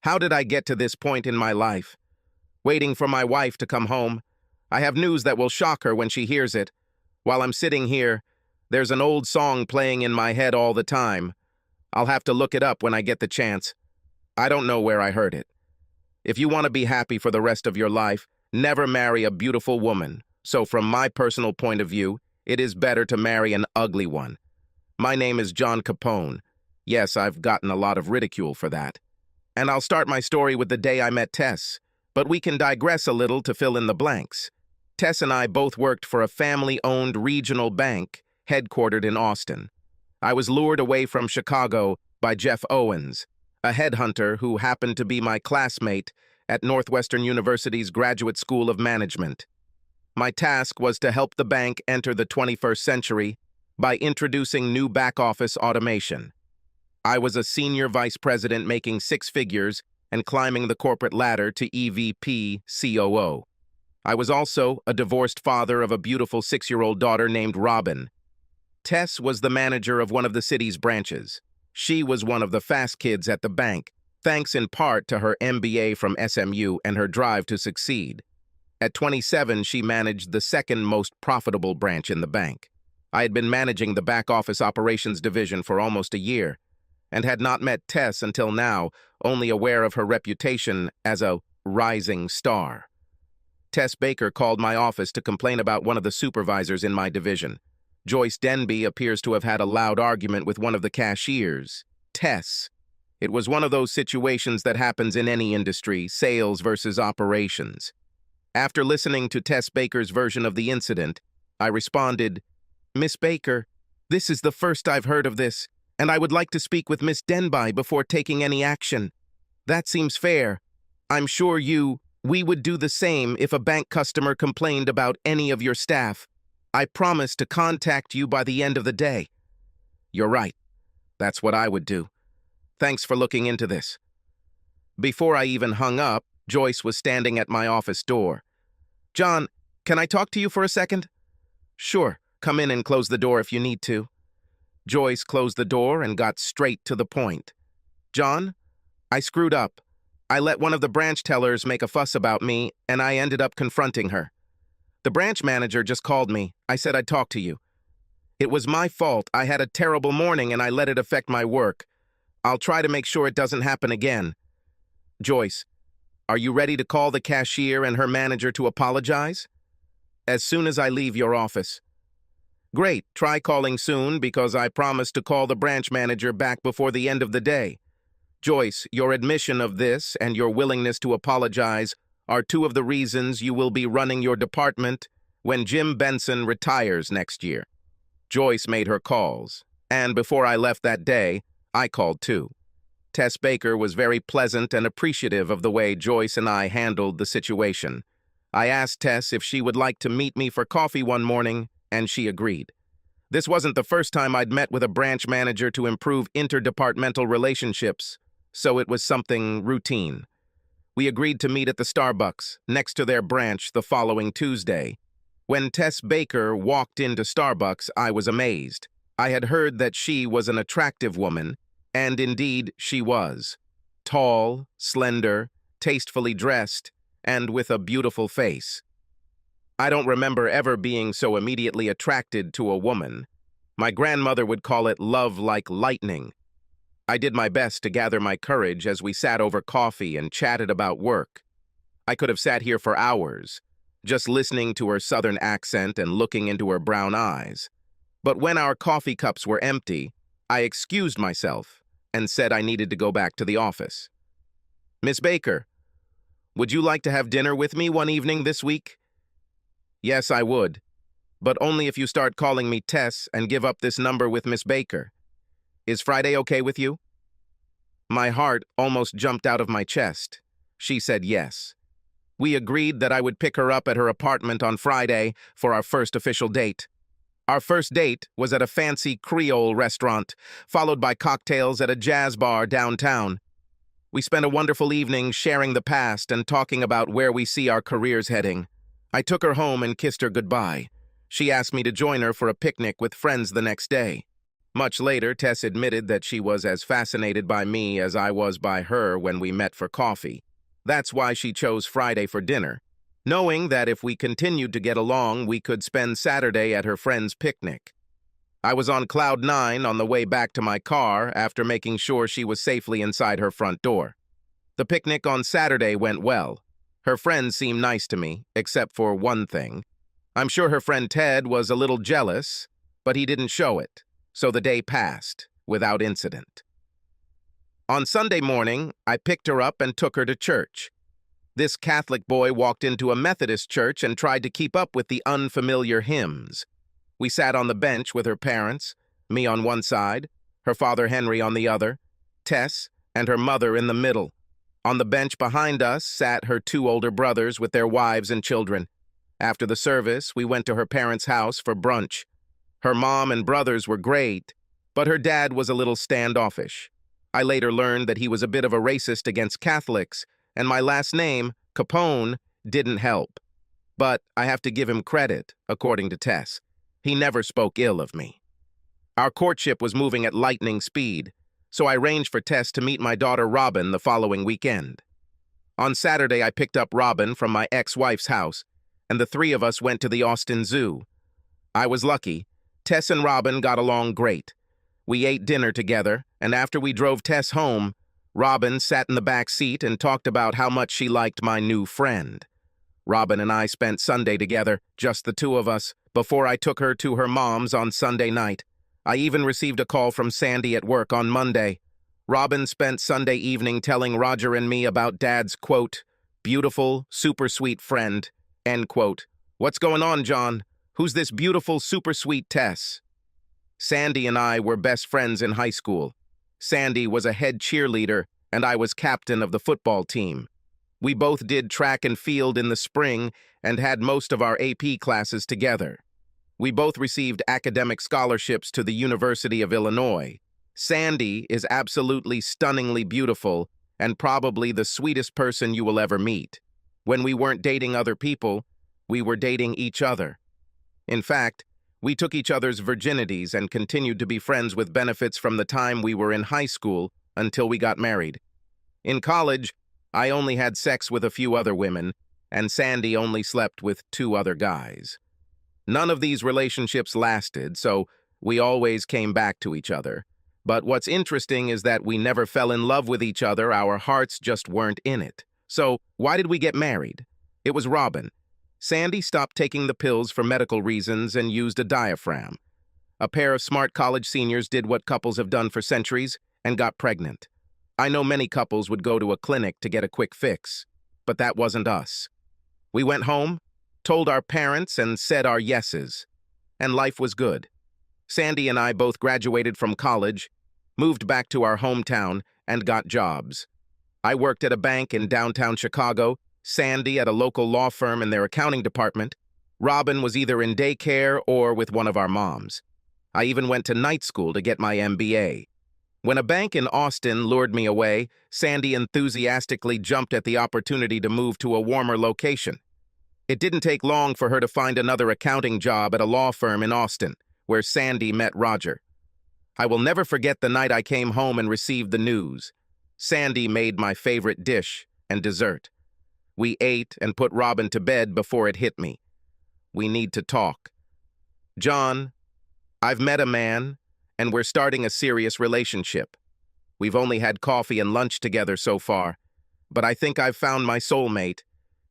How did I get to this point in my life? Waiting for my wife to come home. I have news that will shock her when she hears it. While I'm sitting here, there's an old song playing in my head all the time. I'll have to look it up when I get the chance. I don't know where I heard it. If you want to be happy for the rest of your life, never marry a beautiful woman. So from my personal point of view, it is better to marry an ugly one. My name is John Capone. Yes, I've gotten a lot of ridicule for that. And I'll start my story with the day I met Tess, but we can digress a little to fill in the blanks. Tess and I both worked for a family-owned regional bank headquartered in Austin. I was lured away from Chicago by Jeff Owens, a headhunter who happened to be my classmate at Northwestern University's Graduate School of Management. My task was to help the bank enter the 21st century by introducing new back-office automation. I was a senior vice president making six figures and climbing the corporate ladder to EVP COO. I was also a divorced father of a beautiful 6-year-old daughter named Robin. Tess was the manager of one of the city's branches. She was one of the fast kids at the bank, thanks in part to her MBA from SMU and her drive to succeed. At 27, she managed the second most profitable branch in the bank. I had been managing the back-office operations division for almost a year, and had not met Tess until now, only aware of her reputation as a rising star. Tess Baker called my office to complain about one of the supervisors in my division. Joyce Denby appears to have had a loud argument with one of the cashiers, Tess. It was one of those situations that happens in any industry, sales versus operations. After listening to Tess Baker's version of the incident, I responded, "Miss Baker, this is the first I've heard of this, and I would like to speak with Miss Denby before taking any action. That seems fair. I'm sure we would do the same if a bank customer complained about any of your staff. I promise to contact you by the end of the day." "You're right. That's what I would do. Thanks for looking into this." Before I even hung up, Joyce was standing at my office door. "John, can I talk to you for a second?" "Sure. Come in and close the door if you need to." Joyce closed the door and got straight to the point. "John, I screwed up. I let one of the branch tellers make a fuss about me, and I ended up confronting her. The branch manager just called me. I said I'd talk to you. It was my fault. I had a terrible morning and I let it affect my work. I'll try to make sure it doesn't happen again." "Joyce, are you ready to call the cashier and her manager to apologize?" "As soon as I leave your office." "Great. Try calling soon because I promised to call the branch manager back before the end of the day. Joyce, your admission of this and your willingness to apologize are two of the reasons you will be running your department when Jim Benson retires next year." Joyce made her calls, and before I left that day, I called too. Tess Baker was very pleasant and appreciative of the way Joyce and I handled the situation. I asked Tess if she would like to meet me for coffee one morning, and she agreed. This wasn't the first time I'd met with a branch manager to improve interdepartmental relationships, so it was something routine. We agreed to meet at the Starbucks, next to their branch, the following Tuesday. When Tess Baker walked into Starbucks, I was amazed. I had heard that she was an attractive woman, and indeed she was. Tall, slender, tastefully dressed, and with a beautiful face. I don't remember ever being so immediately attracted to a woman. My grandmother would call it love like lightning. I did my best to gather my courage as we sat over coffee and chatted about work. I could have sat here for hours, just listening to her southern accent and looking into her brown eyes. But when our coffee cups were empty, I excused myself and said I needed to go back to the office. "Miss Baker, would you like to have dinner with me one evening this week?" "Yes, I would, but only if you start calling me Tess and give up this number with Miss Baker. Is Friday okay with you?" My heart almost jumped out of my chest. She said yes. We agreed that I would pick her up at her apartment on Friday for our first official date. Our first date was at a fancy Creole restaurant, followed by cocktails at a jazz bar downtown. We spent a wonderful evening sharing the past and talking about where we see our careers heading. I took her home and kissed her goodbye. She asked me to join her for a picnic with friends the next day. Much later, Tess admitted that she was as fascinated by me as I was by her when we met for coffee. That's why she chose Friday for dinner, knowing that if we continued to get along, we could spend Saturday at her friend's picnic. I was on cloud nine on the way back to my car after making sure she was safely inside her front door. The picnic on Saturday went well. Her friends seemed nice to me, except for one thing. I'm sure her friend Ted was a little jealous, but he didn't show it, so the day passed without incident. On Sunday morning, I picked her up and took her to church. This Catholic boy walked into a Methodist church and tried to keep up with the unfamiliar hymns. We sat on the bench with her parents, me on one side, her father Henry on the other, Tess and her mother in the middle. On the bench behind us sat her two older brothers with their wives and children. After the service, we went to her parents' house for brunch. Her mom and brothers were great, but her dad was a little standoffish. I later learned that he was a bit of a racist against Catholics, and my last name, Capone, didn't help. But I have to give him credit, according to Tess. He never spoke ill of me. Our courtship was moving at lightning speed, so I arranged for Tess to meet my daughter Robin the following weekend. On Saturday, I picked up Robin from my ex-wife's house, and the three of us went to the Austin Zoo. I was lucky. Tess and Robin got along great. We ate dinner together, and after we drove Tess home, Robin sat in the back seat and talked about how much she liked my new friend. Robin and I spent Sunday together, just the two of us, before I took her to her mom's on Sunday night. I even received a call from Sandy at work on Monday. Robin spent Sunday evening telling Roger and me about Dad's, quote, beautiful, super sweet friend, end quote. What's going on, John? Who's this beautiful, super sweet Tess? Sandy and I were best friends in high school. Sandy was a head cheerleader, and I was captain of the football team. We both did track and field in the spring and had most of our AP classes together. We both received academic scholarships to the University of Illinois. Sandy is absolutely stunningly beautiful and probably the sweetest person you will ever meet. When we weren't dating other people, we were dating each other. In fact, we took each other's virginities and continued to be friends with benefits from the time we were in high school until we got married. In college, I only had sex with a few other women, and Sandy only slept with 2 other guys. None of these relationships lasted, so we always came back to each other. But what's interesting is that we never fell in love with each other, our hearts just weren't in it. So, why did we get married? It was Robin. Sandy stopped taking the pills for medical reasons and used a diaphragm. A pair of smart college seniors did what couples have done for centuries and got pregnant. I know many couples would go to a clinic to get a quick fix, but that wasn't us. We went home, told our parents, and said our yeses, and life was good. Sandy and I both graduated from college, moved back to our hometown, and got jobs. I worked at a bank in downtown Chicago, Sandy at a local law firm in their accounting department. Robin was either in daycare or with one of our moms. I even went to night school to get my MBA. When a bank in Austin lured me away, Sandy enthusiastically jumped at the opportunity to move to a warmer location. It didn't take long for her to find another accounting job at a law firm in Austin, where Sandy met Roger. I will never forget the night I came home and received the news. Sandy made my favorite dish and dessert. We ate and put Robin to bed before it hit me. We need to talk. John, I've met a man, and we're starting a serious relationship. We've only had coffee and lunch together so far, but I think I've found my soulmate.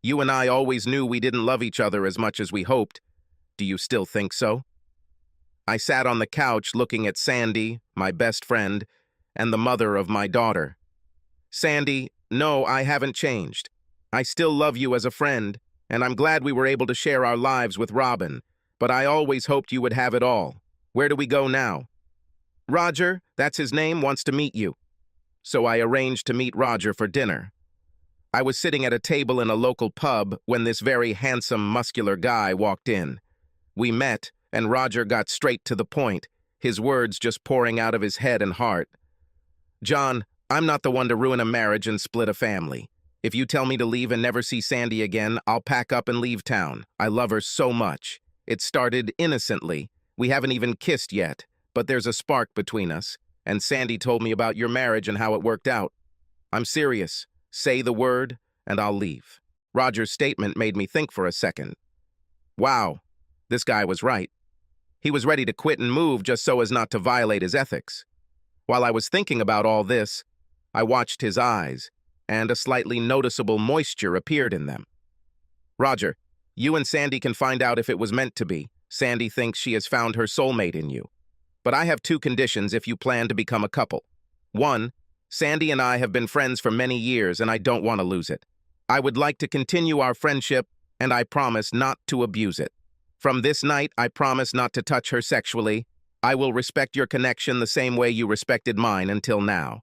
You and I always knew we didn't love each other as much as we hoped. Do you still think so? I sat on the couch looking at Sandy, my best friend, and the mother of my daughter. Sandy, no, I haven't changed. I still love you as a friend, and I'm glad we were able to share our lives with Robin, but I always hoped you would have it all. Where do we go now? Roger, that's his name, wants to meet you. So I arranged to meet Roger for dinner. I was sitting at a table in a local pub when this very handsome, muscular guy walked in. We met, and Roger got straight to the point, his words just pouring out of his head and heart. John, I'm not the one to ruin a marriage and split a family. If you tell me to leave and never see Sandy again, I'll pack up and leave town. I love her so much. It started innocently. We haven't even kissed yet, but there's a spark between us, and Sandy told me about your marriage and how it worked out. I'm serious. Say the word, and I'll leave." Roger's statement made me think for a second. Wow, this guy was right. He was ready to quit and move just so as not to violate his ethics. While I was thinking about all this, I watched his eyes, and a slightly noticeable moisture appeared in them. "Roger, you and Sandy can find out if it was meant to be. Sandy thinks she has found her soulmate in you. But I have two conditions if you plan to become a couple. One, Sandy and I have been friends for many years, and I don't want to lose it. I would like to continue our friendship, and I promise not to abuse it. From this night, I promise not to touch her sexually. I will respect your connection the same way you respected mine until now.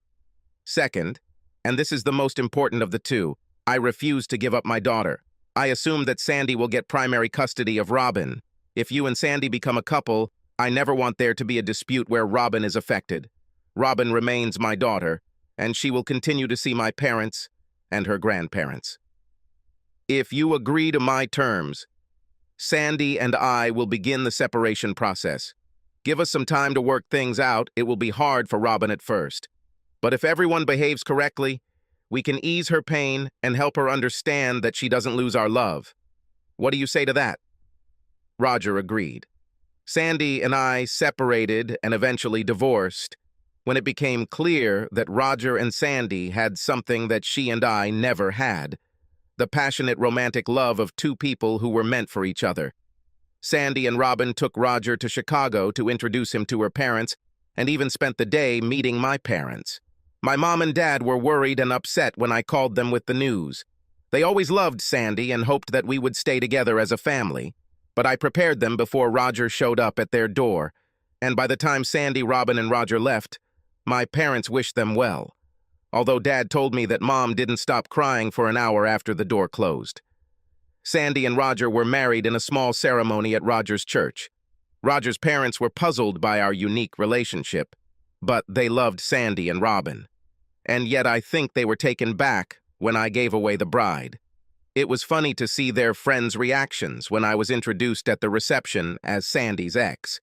Second, and this is the most important of the two, I refuse to give up my daughter. I assume that Sandy will get primary custody of Robin. If you and Sandy become a couple, I never want there to be a dispute where Robin is affected. Robin remains my daughter, and she will continue to see my parents and her grandparents. If you agree to my terms, Sandy and I will begin the separation process. Give us some time to work things out. It will be hard for Robin at first. But if everyone behaves correctly, we can ease her pain and help her understand that she doesn't lose our love. What do you say to that?" Roger agreed. Sandy and I separated and eventually divorced when it became clear that Roger and Sandy had something that she and I never had: the passionate romantic love of two people who were meant for each other. Sandy and Robin took Roger to Chicago to introduce him to her parents, and even spent the day meeting my parents. My mom and dad were worried and upset when I called them with the news. They always loved Sandy and hoped that we would stay together as a family, but I prepared them before Roger showed up at their door, and by the time Sandy, Robin, and Roger left, my parents wished them well, although Dad told me that Mom didn't stop crying for an hour after the door closed. Sandy and Roger were married in a small ceremony at Roger's church. Roger's parents were puzzled by our unique relationship, but they loved Sandy and Robin. And yet I think they were taken back when I gave away the bride. It was funny to see their friends' reactions when I was introduced at the reception as Sandy's ex.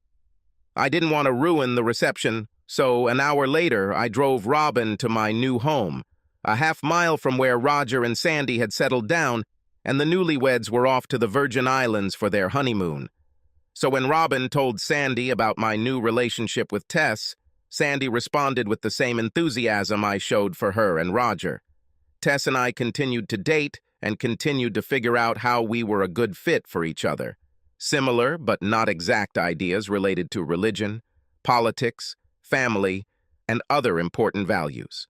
I didn't want to ruin the reception, so an hour later I drove Robin to my new home, a half-mile from where Roger and Sandy had settled down, and the newlyweds were off to the Virgin Islands for their honeymoon. So when Robin told Sandy about my new relationship with Tess, Sandy responded with the same enthusiasm I showed for her and Roger. Tess and I continued to date and continued to figure out how we were a good fit for each other. Similar but not exact ideas related to religion, politics, family, and other important values.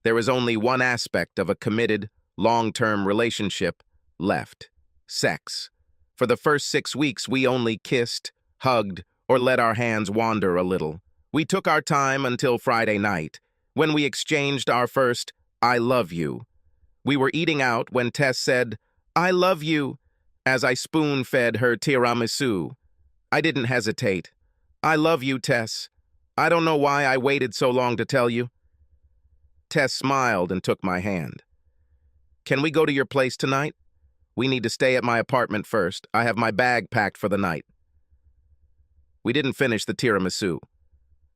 There is only one aspect of a committed, long-term relationship left: sex. For the first 6 weeks, we only kissed, hugged, or let our hands wander a little. We took our time until Friday night, when we exchanged our first "I love you." We were eating out when Tess said, "I love you," as I spoon-fed her tiramisu. I didn't hesitate. "I love you, Tess. I don't know why I waited so long to tell you." Tess smiled and took my hand. "Can we go to your place tonight? We need to stay at my apartment first. I have my bag packed for the night." We didn't finish the tiramisu.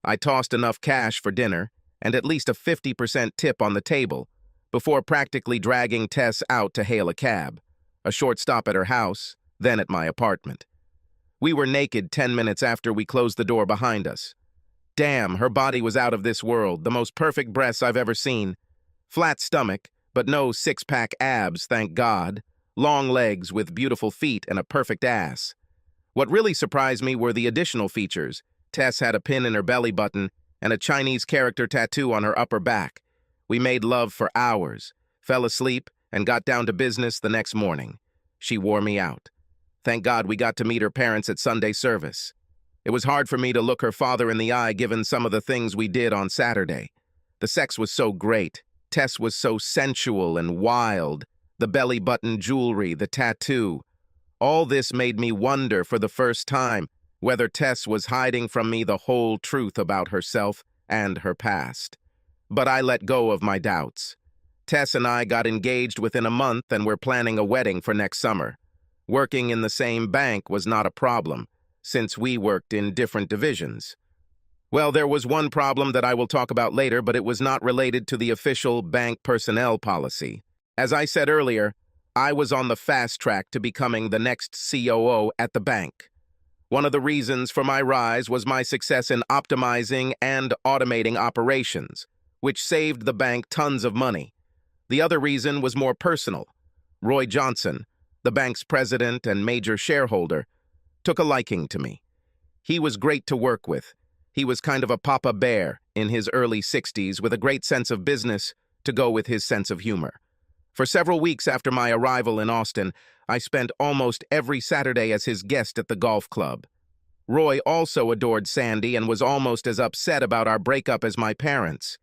I tossed enough cash for dinner and at least a 50% tip on the table before practically dragging Tess out to hail a cab, a short stop at her house, then at my apartment. We were naked 10 minutes after we closed the door behind us. Damn, her body was out of this world, the most perfect breasts I've ever seen. Flat stomach, but no six-pack abs, thank God. Long legs with beautiful feet and a perfect ass. What really surprised me were the additional features. Tess had a pin in her belly button and a Chinese character tattoo on her upper back. We made love for hours, fell asleep, and got down to business the next morning. She wore me out. Thank God we got to meet her parents at Sunday service. It was hard for me to look her father in the eye given some of the things we did on Saturday. The sex was so great. Tess was so sensual and wild. The belly button jewelry, the tattoo. All this made me wonder for the first time whether Tess was hiding from me the whole truth about herself and her past. But I let go of my doubts. Tess and I got engaged within a month and we're planning a wedding for next summer. Working in the same bank was not a problem, since we worked in different divisions. Well, there was one problem that I will talk about later, but it was not related to the official bank personnel policy. As I said earlier, I was on the fast track to becoming the next COO at the bank. One of the reasons for my rise was my success in optimizing and automating operations, which saved the bank tons of money. The other reason was more personal. Roy Johnson, the bank's president and major shareholder, took a liking to me. He was great to work with. He was kind of a papa bear in his early 60s with a great sense of business to go with his sense of humor. For several weeks after my arrival in Austin, I spent almost every Saturday as his guest at the golf club. Roy also adored Sandy and was almost as upset about our breakup as my parents.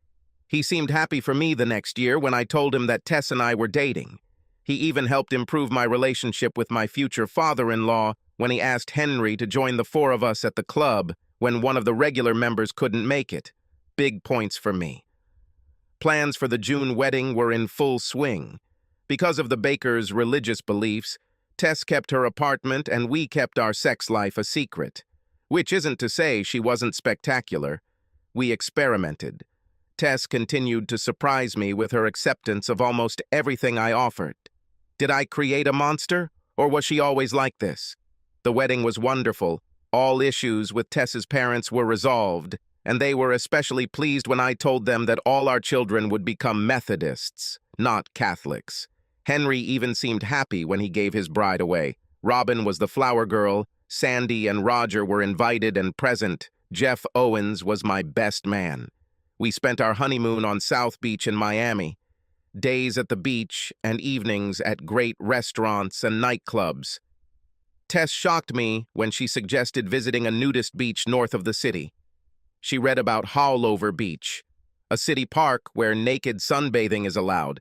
He seemed happy for me the next year when I told him that Tess and I were dating. He even helped improve my relationship with my future father-in-law when he asked Henry to join the four of us at the club when one of the regular members couldn't make it. Big points for me. Plans for the June wedding were in full swing. Because of the Bakers' religious beliefs, Tess kept her apartment and we kept our sex life a secret. Which isn't to say she wasn't spectacular. We experimented. Tess continued to surprise me with her acceptance of almost everything I offered. Did I create a monster, or was she always like this? The wedding was wonderful. All issues with Tess's parents were resolved, and they were especially pleased when I told them that all our children would become Methodists, not Catholics. Henry even seemed happy when he gave his bride away. Robin was the flower girl, Sandy and Roger were invited and present. Jeff Owens was my best man. We spent our honeymoon on South Beach in Miami. Days at the beach and evenings at great restaurants and nightclubs. Tess shocked me when she suggested visiting a nudist beach north of the city. She read about Howlover Beach, a city park where naked sunbathing is allowed.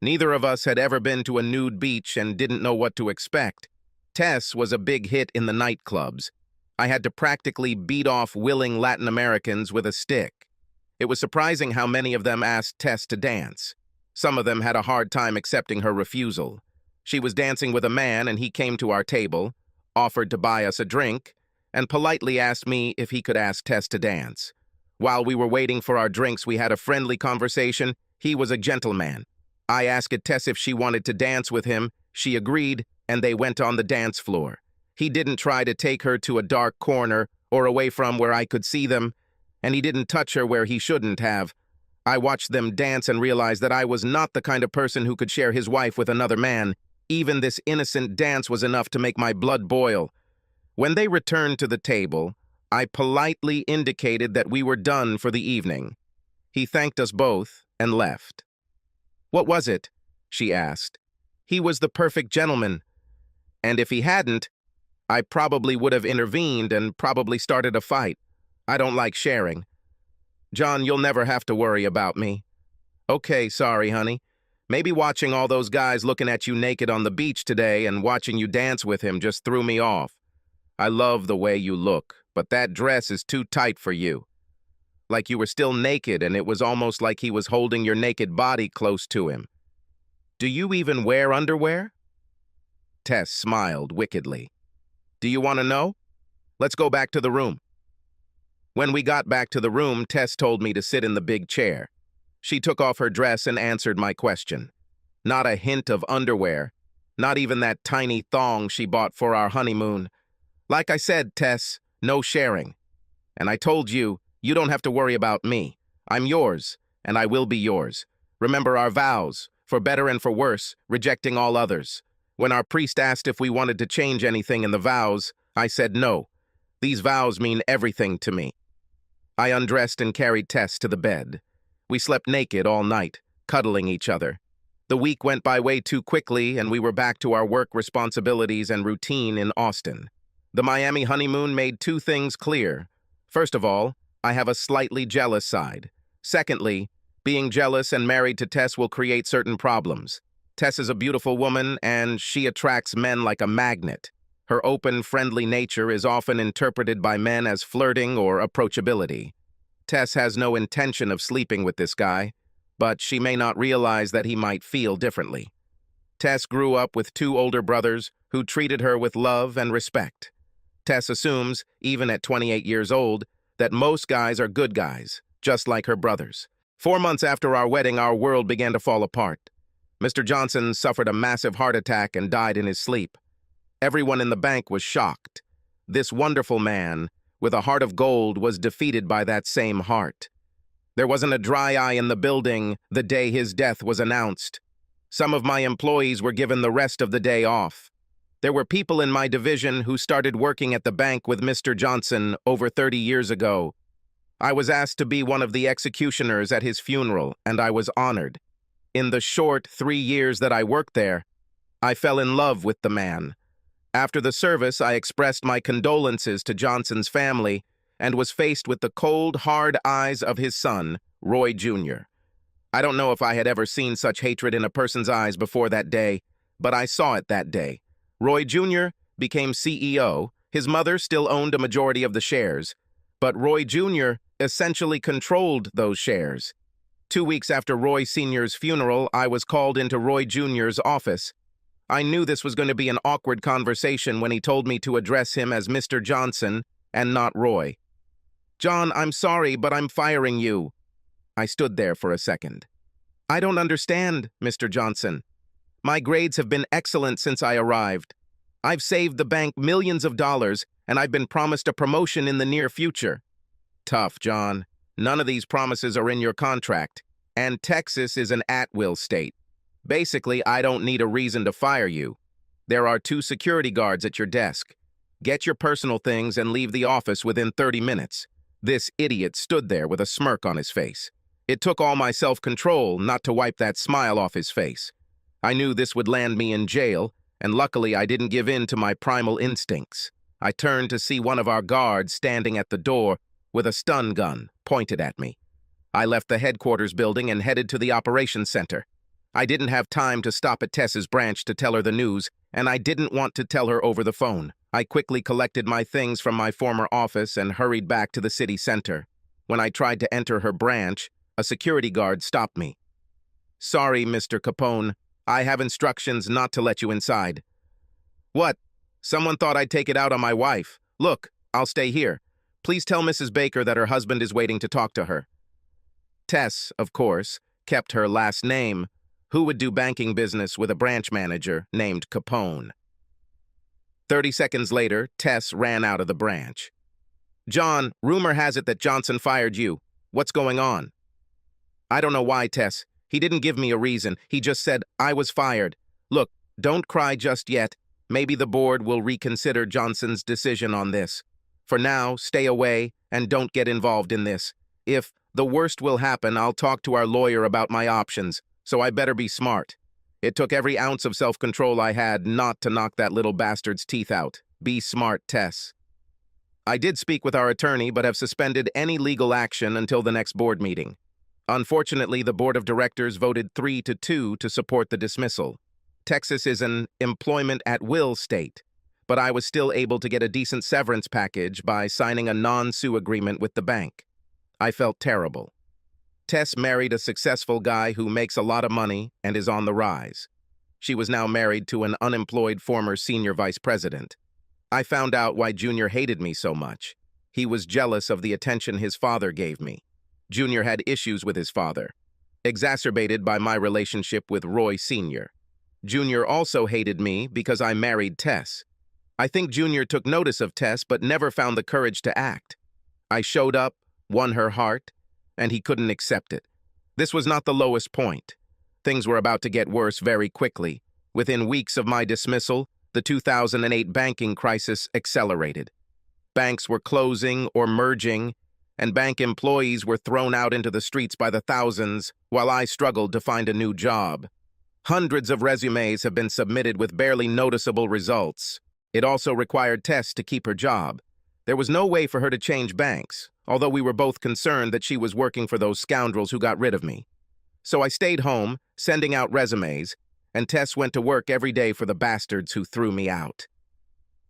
Neither of us had ever been to a nude beach and didn't know what to expect. Tess was a big hit in the nightclubs. I had to practically beat off willing Latin Americans with a stick. It was surprising how many of them asked Tess to dance. Some of them had a hard time accepting her refusal. She was dancing with a man and he came to our table, offered to buy us a drink, and politely asked me if he could ask Tess to dance. While we were waiting for our drinks, we had a friendly conversation. He was a gentleman. I asked Tess if she wanted to dance with him. She agreed, and they went on the dance floor. He didn't try to take her to a dark corner or away from where I could see them, and he didn't touch her where he shouldn't have. I watched them dance and realized that I was not the kind of person who could share his wife with another man. Even this innocent dance was enough to make my blood boil. When they returned to the table, I politely indicated that we were done for the evening. He thanked us both and left. "What was it?" she asked. "He was the perfect gentleman. And if he hadn't, I probably would have intervened and probably started a fight. I don't like sharing. John, you'll never have to worry about me." "Okay, sorry, honey. Maybe watching all those guys looking at you naked on the beach today and watching you dance with him just threw me off. I love the way you look, but that dress is too tight for you. Like you were still naked and it was almost like he was holding your naked body close to him. Do you even wear underwear?" Tess smiled wickedly. "Do you want to know? Let's go back to the room." When we got back to the room, Tess told me to sit in the big chair. She took off her dress and answered my question. Not a hint of underwear, not even that tiny thong she bought for our honeymoon. "Like I said, Tess, no sharing. And I told you, you don't have to worry about me. I'm yours, and I will be yours. Remember our vows, for better and for worse, rejecting all others. When our priest asked if we wanted to change anything in the vows, I said no. These vows mean everything to me." I undressed and carried Tess to the bed. We slept naked all night, cuddling each other. The week went by way too quickly, and we were back to our work responsibilities and routine in Austin. The Miami honeymoon made two things clear. First of all, I have a slightly jealous side. Secondly, being jealous and married to Tess will create certain problems. Tess is a beautiful woman, and she attracts men like a magnet. Her open, friendly nature is often interpreted by men as flirting or approachability. Tess has no intention of sleeping with this guy, but she may not realize that he might feel differently. Tess grew up with two older brothers who treated her with love and respect. Tess assumes, even at 28 years old, that most guys are good guys, just like her brothers. 4 months after our wedding, our world began to fall apart. Mr. Johnson suffered a massive heart attack and died in his sleep. Everyone in the bank was shocked. This wonderful man, with a heart of gold, was defeated by that same heart. There wasn't a dry eye in the building the day his death was announced. Some of my employees were given the rest of the day off. There were people in my division who started working at the bank with Mr. Johnson over 30 years ago. I was asked to be one of the executioners at his funeral, and I was honored. In the short 3 years that I worked there, I fell in love with the man. After the service, I expressed my condolences to Johnson's family and was faced with the cold, hard eyes of his son, Roy Jr. I don't know if I had ever seen such hatred in a person's eyes before that day, but I saw it that day. Roy Jr. became CEO. His mother still owned a majority of the shares, but Roy Jr. essentially controlled those shares. 2 weeks after Roy Sr.'s funeral, I was called into Roy Jr.'s office. I knew this was going to be an awkward conversation when he told me to address him as Mr. Johnson and not Roy. "John, I'm sorry, but I'm firing you." I stood there for a second. "I don't understand, Mr. Johnson. My grades have been excellent since I arrived. I've saved the bank millions of dollars, and I've been promised a promotion in the near future." "Tough, John. None of these promises are in your contract, and Texas is an at-will state. Basically, I don't need a reason to fire you. There are 2 security guards at your desk. Get your personal things and leave the office within 30 minutes. This idiot stood there with a smirk on his face. It took all my self-control not to wipe that smile off his face. I knew this would land me in jail, and luckily I didn't give in to my primal instincts. I turned to see one of our guards standing at the door with a stun gun pointed at me. I left the headquarters building and headed to the operations center. I didn't have time to stop at Tess's branch to tell her the news, and I didn't want to tell her over the phone. I quickly collected my things from my former office and hurried back to the city center. When I tried to enter her branch, a security guard stopped me. "Sorry, Mr. Capone. I have instructions not to let you inside." "What? Someone thought I'd take it out on my wife. Look, I'll stay here. Please tell Mrs. Baker that her husband is waiting to talk to her." Tess, of course, kept her last name. Who would do banking business with a branch manager named Capone? 30 seconds later, Tess ran out of the branch. "John, rumor has it that Johnson fired you. What's going on?" "I don't know why, Tess. He didn't give me a reason. He just said I was fired. Look, don't cry just yet. Maybe the board will reconsider Johnson's decision on this. For now, stay away and don't get involved in this. If the worst will happen, I'll talk to our lawyer about my options, so I better be smart." It took every ounce of self-control I had not to knock that little bastard's teeth out. Be smart, Tess. I did speak with our attorney, but have suspended any legal action until the next board meeting. Unfortunately, the board of directors voted 3-2 to support the dismissal. Texas is an employment-at-will state, but I was still able to get a decent severance package by signing a non-sue agreement with the bank. I felt terrible. Tess married a successful guy who makes a lot of money and is on the rise. She was now married to an unemployed former senior vice president. I found out why Junior hated me so much. He was jealous of the attention his father gave me. Junior had issues with his father, exacerbated by my relationship with Roy Sr. Junior also hated me because I married Tess. I think Junior took notice of Tess but never found the courage to act. I showed up, won her heart, and he couldn't accept it. This was not the lowest point. Things were about to get worse very quickly. Within weeks of my dismissal, the 2008 banking crisis accelerated. Banks were closing or merging, and bank employees were thrown out into the streets by the thousands, while I struggled to find a new job. Hundreds of resumes have been submitted with barely noticeable results. It also required Tess to keep her job. There was no way for her to change banks, although we were both concerned that she was working for those scoundrels who got rid of me. So I stayed home, sending out resumes, and Tess went to work every day for the bastards who threw me out.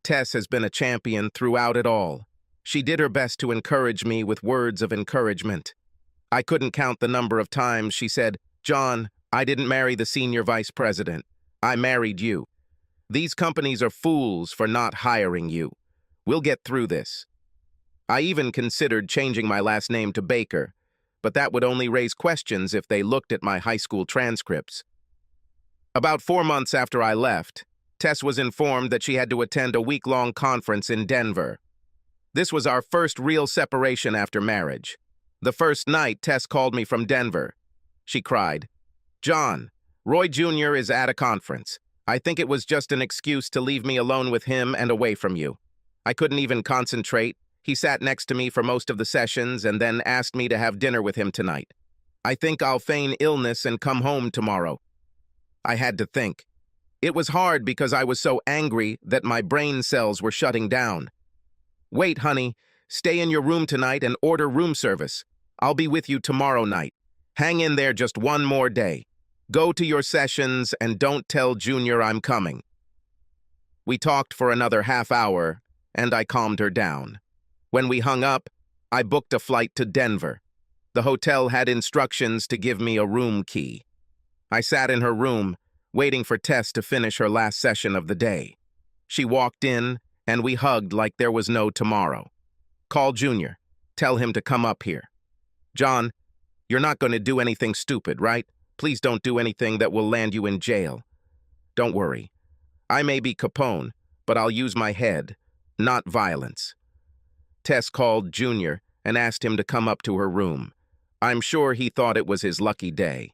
Tess has been a champion throughout it all. She did her best to encourage me with words of encouragement. I couldn't count the number of times she said, "John, I didn't marry the senior vice president. I married you. These companies are fools for not hiring you. We'll get through this." I even considered changing my last name to Baker, but that would only raise questions if they looked at my high school transcripts. About 4 months after I left, Tess was informed that she had to attend a week-long conference in Denver. This was our first real separation after marriage. The first night, Tess called me from Denver. She cried, "John, Roy Jr. is at a conference. I think it was just an excuse to leave me alone with him and away from you. I couldn't even concentrate. He sat next to me for most of the sessions and then asked me to have dinner with him tonight. I think I'll feign illness and come home tomorrow." I had to think. It was hard because I was so angry that my brain cells were shutting down. "Wait, honey. Stay in your room tonight and order room service. I'll be with you tomorrow night. Hang in there just one more day. Go to your sessions and don't tell Junior I'm coming." We talked for another half hour, and I calmed her down. When we hung up, I booked a flight to Denver. The hotel had instructions to give me a room key. I sat in her room, waiting for Tess to finish her last session of the day. She walked in, and we hugged like there was no tomorrow. "Call Junior. Tell him to come up here." "John, you're not going to do anything stupid, right? Please don't do anything that will land you in jail." "Don't worry. I may be Capone, but I'll use my head, not violence." Tess called Junior and asked him to come up to her room. I'm sure he thought it was his lucky day.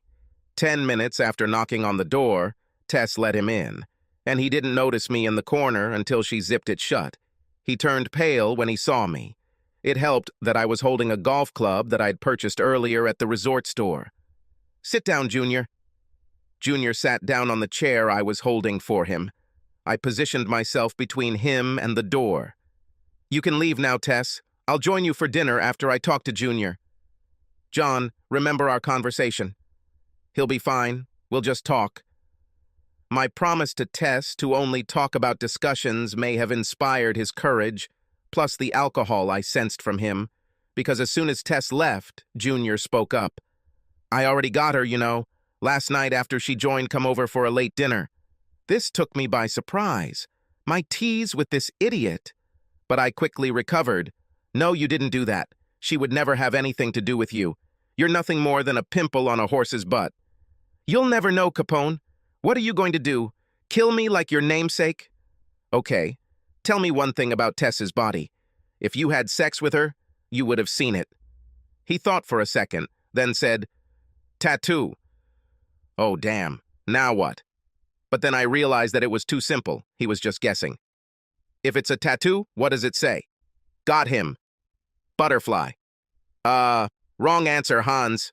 10 minutes after knocking on the door, Tess let him in, and he didn't notice me in the corner until she zipped it shut. He turned pale when he saw me. It helped that I was holding a golf club that I'd purchased earlier at the resort store. "Sit down, Junior." Junior sat down on the chair I was holding for him. I positioned myself between him and the door. "You can leave now, Tess. I'll join you for dinner after I talk to Junior." "John, remember our conversation." "He'll be fine. We'll just talk." My promise to Tess to only talk about discussions may have inspired his courage, plus the alcohol I sensed from him, because as soon as Tess left, Junior spoke up. "I already got her, you know. Last night after she joined come over for a late dinner." This took me by surprise. My tease with this idiot. But I quickly recovered. "No, you didn't do that. She would never have anything to do with you. You're nothing more than a pimple on a horse's butt." "You'll never know, Capone. What are you going to do? Kill me like your namesake?" "Okay. Tell me one thing about Tess's body. If you had sex with her, you would have seen it." He thought for a second, then said, "Tattoo." "Oh, damn. Now what?" But then I realized that it was too simple. He was just guessing. "If it's a tattoo, what does it say?" "Got him. Butterfly." Wrong answer, Hans."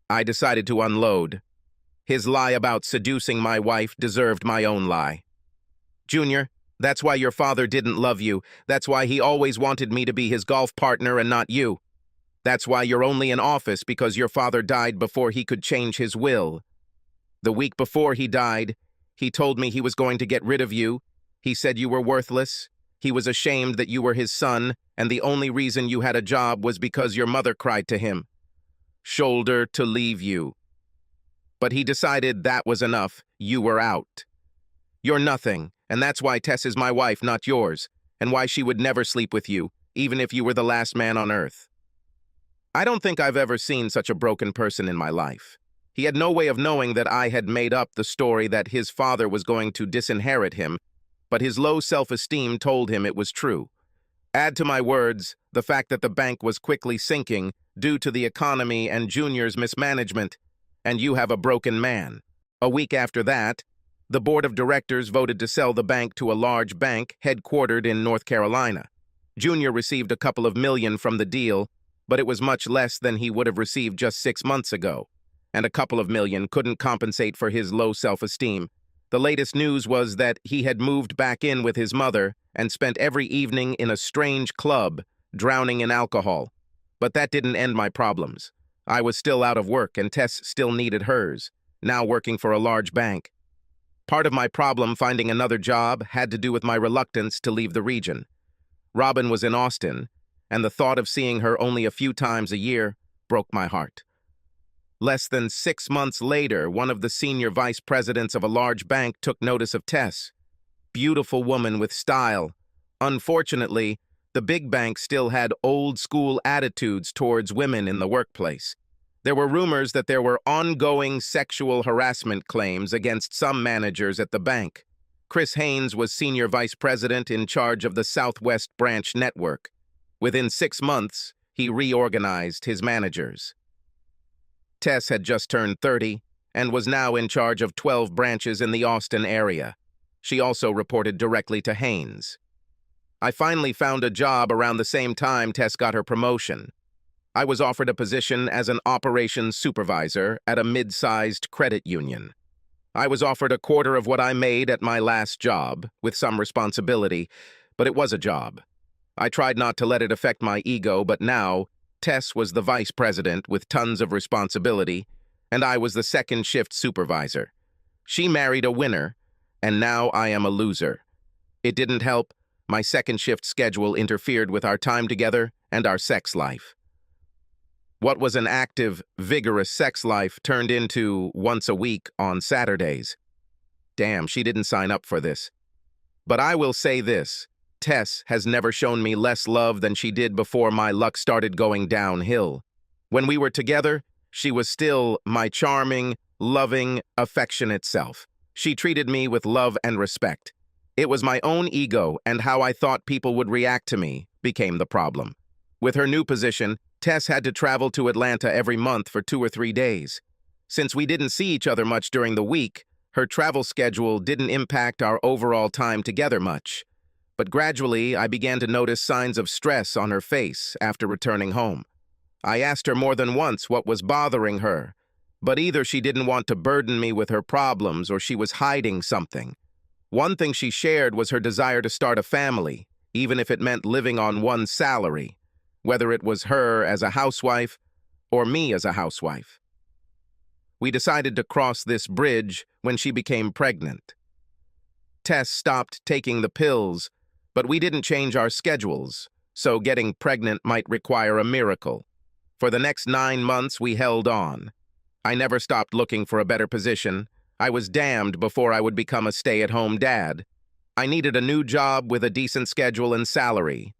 I decided to unload. His lie about seducing my wife deserved my own lie. "Junior, that's why your father didn't love you. That's why he always wanted me to be his golf partner and not you. That's why you're only in office because your father died before he could change his will. The week before he died, he told me he was going to get rid of you. He said you were worthless. He was ashamed that you were his son, and the only reason you had a job was because your mother cried to him. Shoulder to leave you. But he decided that was enough. You were out. You're nothing, and that's why Tess is my wife, not yours, and why she would never sleep with you, even if you were the last man on earth." I don't think I've ever seen such a broken person in my life. He had no way of knowing that I had made up the story that his father was going to disinherit him, but his low self-esteem told him it was true. Add to my words the fact that the bank was quickly sinking due to the economy and Junior's mismanagement, and you have a broken man. A week after that, the board of directors voted to sell the bank to a large bank headquartered in North Carolina. Junior received a couple of million from the deal, but it was much less than he would have received just 6 months ago, and a couple of million couldn't compensate for his low self-esteem. The latest news was that he had moved back in with his mother and spent every evening in a strange club, drowning in alcohol. But that didn't end my problems. I was still out of work and Tess still needed hers, now working for a large bank. Part of my problem finding another job had to do with my reluctance to leave the region. Robin was in Austin, and the thought of seeing her only a few times a year broke my heart. Less than 6 months later, one of the senior vice presidents of a large bank took notice of Tess. Beautiful woman with style. Unfortunately, The big bank still had old-school attitudes towards women in the workplace. There were rumors that there were ongoing sexual harassment claims against some managers at the bank. Chris Haynes was senior vice president in charge of the Southwest Branch Network. Within 6 months, he reorganized his managers. Tess had just turned 30 and was now in charge of 12 branches in the Austin area. She also reported directly to Haynes. I finally found a job around the same time Tess got her promotion. I was offered a position as an operations supervisor at a mid-sized credit union. I was offered a quarter of what I made at my last job, with some responsibility, but it was a job. I tried not to let it affect my ego, but now, Tess was the vice president with tons of responsibility, and I was the second shift supervisor. She married a winner, and now I am a loser. It didn't help. My second shift schedule interfered with our time together and our sex life. What was an active, vigorous sex life turned into once a week on Saturdays. Damn, she didn't sign up for this. But I will say this, Tess has never shown me less love than she did before my luck started going downhill. When we were together, she was still my charming, loving, affectionate self. She treated me with love and respect. It was my own ego and how I thought people would react to me became the problem. With her new position, Tess had to travel to Atlanta every month for 2 or 3 days. Since we didn't see each other much during the week, her travel schedule didn't impact our overall time together much. But gradually, I began to notice signs of stress on her face after returning home. I asked her more than once what was bothering her, but either she didn't want to burden me with her problems or she was hiding something. One thing she shared was her desire to start a family, even if it meant living on one salary, whether it was her as a housewife or me as a housewife. We decided to cross this bridge when she became pregnant. Tess stopped taking the pills, but we didn't change our schedules, so getting pregnant might require a miracle. For the next 9 months, we held on. I never stopped looking for a better position. I was damned before I would become a stay-at-home dad. I needed a new job with a decent schedule and salary.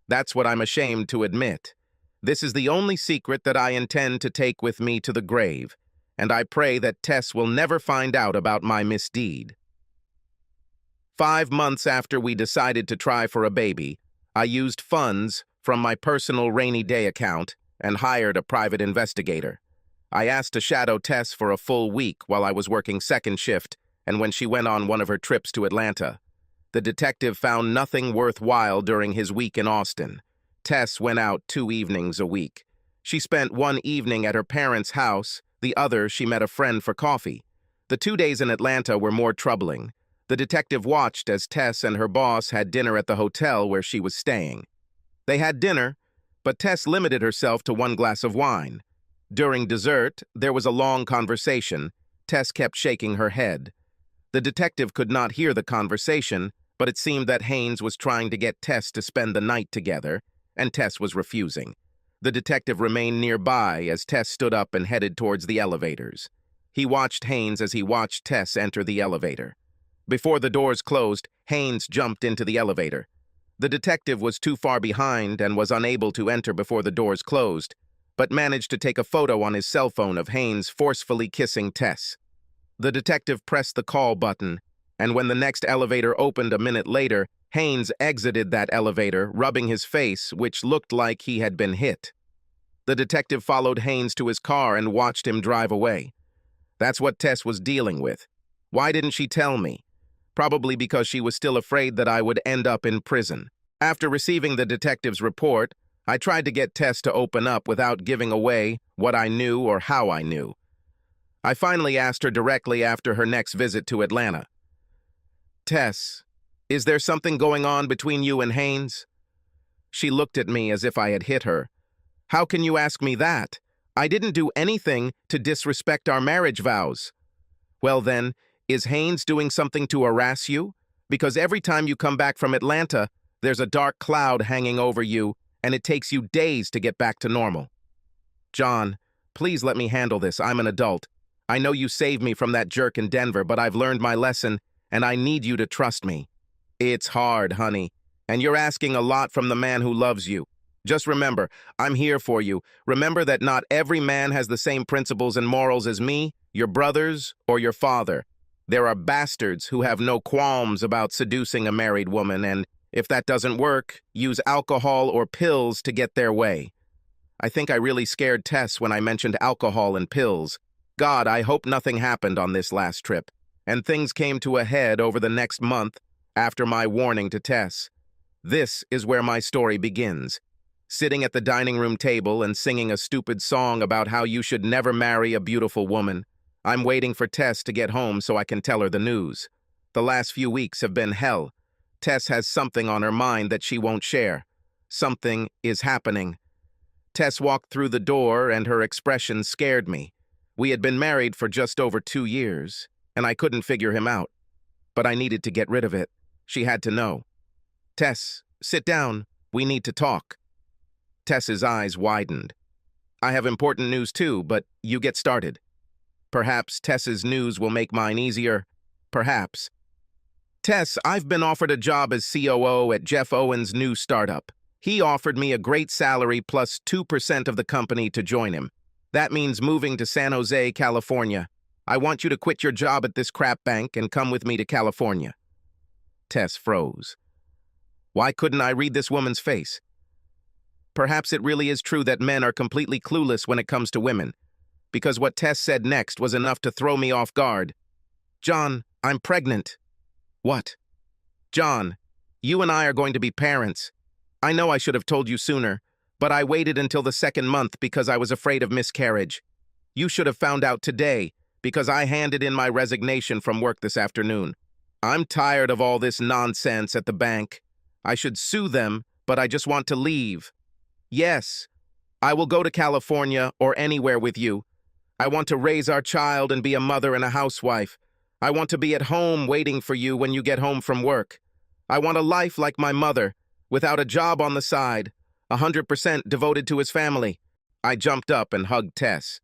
That's what I'm ashamed to admit. This is the only secret that I intend to take with me to the grave, and I pray that Tess will never find out about my misdeed. 5 months after we decided to try for a baby, I used funds from my personal rainy day account and hired a private investigator. I asked to shadow Tess for a full week while I was working second shift and when she went on one of her trips to Atlanta. The detective found nothing worthwhile during his week in Austin. Tess went out 2 evenings a week. She spent 1 evening at her parents' house, the other she met a friend for coffee. The 2 days in Atlanta were more troubling. The detective watched as Tess and her boss had dinner at the hotel where she was staying. They had dinner, but Tess limited herself to 1 glass of wine. During dessert, there was a long conversation. Tess kept shaking her head. The detective could not hear the conversation, but it seemed that Haynes was trying to get Tess to spend the night together, and Tess was refusing. The detective remained nearby as Tess stood up and headed towards the elevators. He watched Haynes as he watched Tess enter the elevator. Before the doors closed, Haynes jumped into the elevator. The detective was too far behind and was unable to enter before the doors closed, but managed to take a photo on his cell phone of Haynes forcefully kissing Tess. The detective pressed the call button, and when the next elevator opened a minute later, Haynes exited that elevator, rubbing his face, which looked like he had been hit. The detective followed Haynes to his car and watched him drive away. That's what Tess was dealing with. Why didn't she tell me? Probably because she was still afraid that I would end up in prison. After receiving the detective's report, I tried to get Tess to open up without giving away what I knew or how I knew. I finally asked her directly after her next visit to Atlanta. Tess, is there something going on between you and Haynes? She looked at me as if I had hit her. How can you ask me that? I didn't do anything to disrespect our marriage vows. Well then, is Haynes doing something to harass you? Because every time you come back from Atlanta, there's a dark cloud hanging over you, and it takes you days to get back to normal. John, please let me handle this. I'm an adult. I know you saved me from that jerk in Denver, but I've learned my lesson, and I need you to trust me. It's hard, honey. And you're asking a lot from the man who loves you. Just remember, I'm here for you. Remember that not every man has the same principles and morals as me, your brothers, or your father. There are bastards who have no qualms about seducing a married woman, and if that doesn't work, use alcohol or pills to get their way. I think I really scared Tess when I mentioned alcohol and pills. God, I hope nothing happened on this last trip. And things came to a head over the next month after my warning to Tess. This is where my story begins. Sitting at the dining room table and singing a stupid song about how you should never marry a beautiful woman. I'm waiting for Tess to get home so I can tell her the news. The last few weeks have been hell. Tess has something on her mind that she won't share. Something is happening. Tess walked through the door and her expression scared me. We had been married for just over 2 years, and I couldn't figure him out. But I needed to get rid of it. She had to know. Tess, sit down. We need to talk. Tess's eyes widened. I have important news too, but you get started. Perhaps Tess's news will make mine easier. Perhaps. Tess, I've been offered a job as COO at Jeff Owen's new startup. He offered me a great salary plus 2% of the company to join him. That means moving to San Jose, California. I want you to quit your job at this crap bank and come with me to California. Tess froze. Why couldn't I read this woman's face? Perhaps it really is true that men are completely clueless when it comes to women, because what Tess said next was enough to throw me off guard. John, I'm pregnant. What? John, you and I are going to be parents. I know I should have told you sooner, but I waited until the 2nd month because I was afraid of miscarriage. You should have found out today because I handed in my resignation from work this afternoon. I'm tired of all this nonsense at the bank. I should sue them, but I just want to leave. Yes, I will go to California or anywhere with you. I want to raise our child and be a mother and a housewife. I want to be at home waiting for you when you get home from work. I want a life like my mother, without a job on the side, 100% devoted to his family. I jumped up and hugged Tess.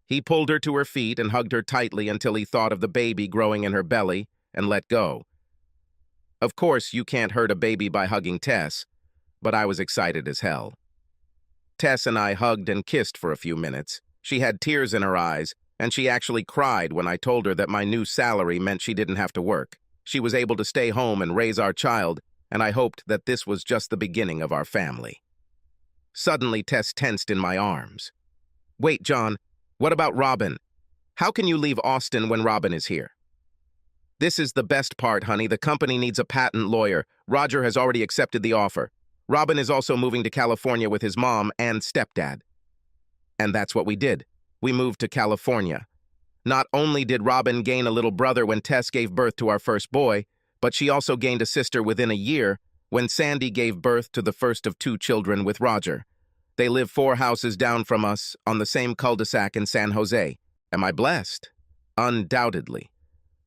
He pulled her to her feet and hugged her tightly until he thought of the baby growing in her belly and let go. Of course, you can't hurt a baby by hugging Tess, but I was excited as hell. Tess and I hugged and kissed for a few minutes. She had tears in her eyes, and she actually cried when I told her that my new salary meant she didn't have to work. She was able to stay home and raise our child, and I hoped that this was just the beginning of our family. Suddenly, Tess tensed in my arms. Wait, John, what about Robin? How can you leave Austin when Robin is here? This is the best part, honey. The company needs a patent lawyer. Roger has already accepted the offer. Robin is also moving to California with his mom and stepdad. And that's what we did. We moved to California. Not only did Robin gain a little brother when Tess gave birth to our first boy, but she also gained a sister within a year when Sandy gave birth to the first of 2 children with Roger. They live 4 houses down from us on the same cul-de-sac in San Jose. Am I blessed? Undoubtedly.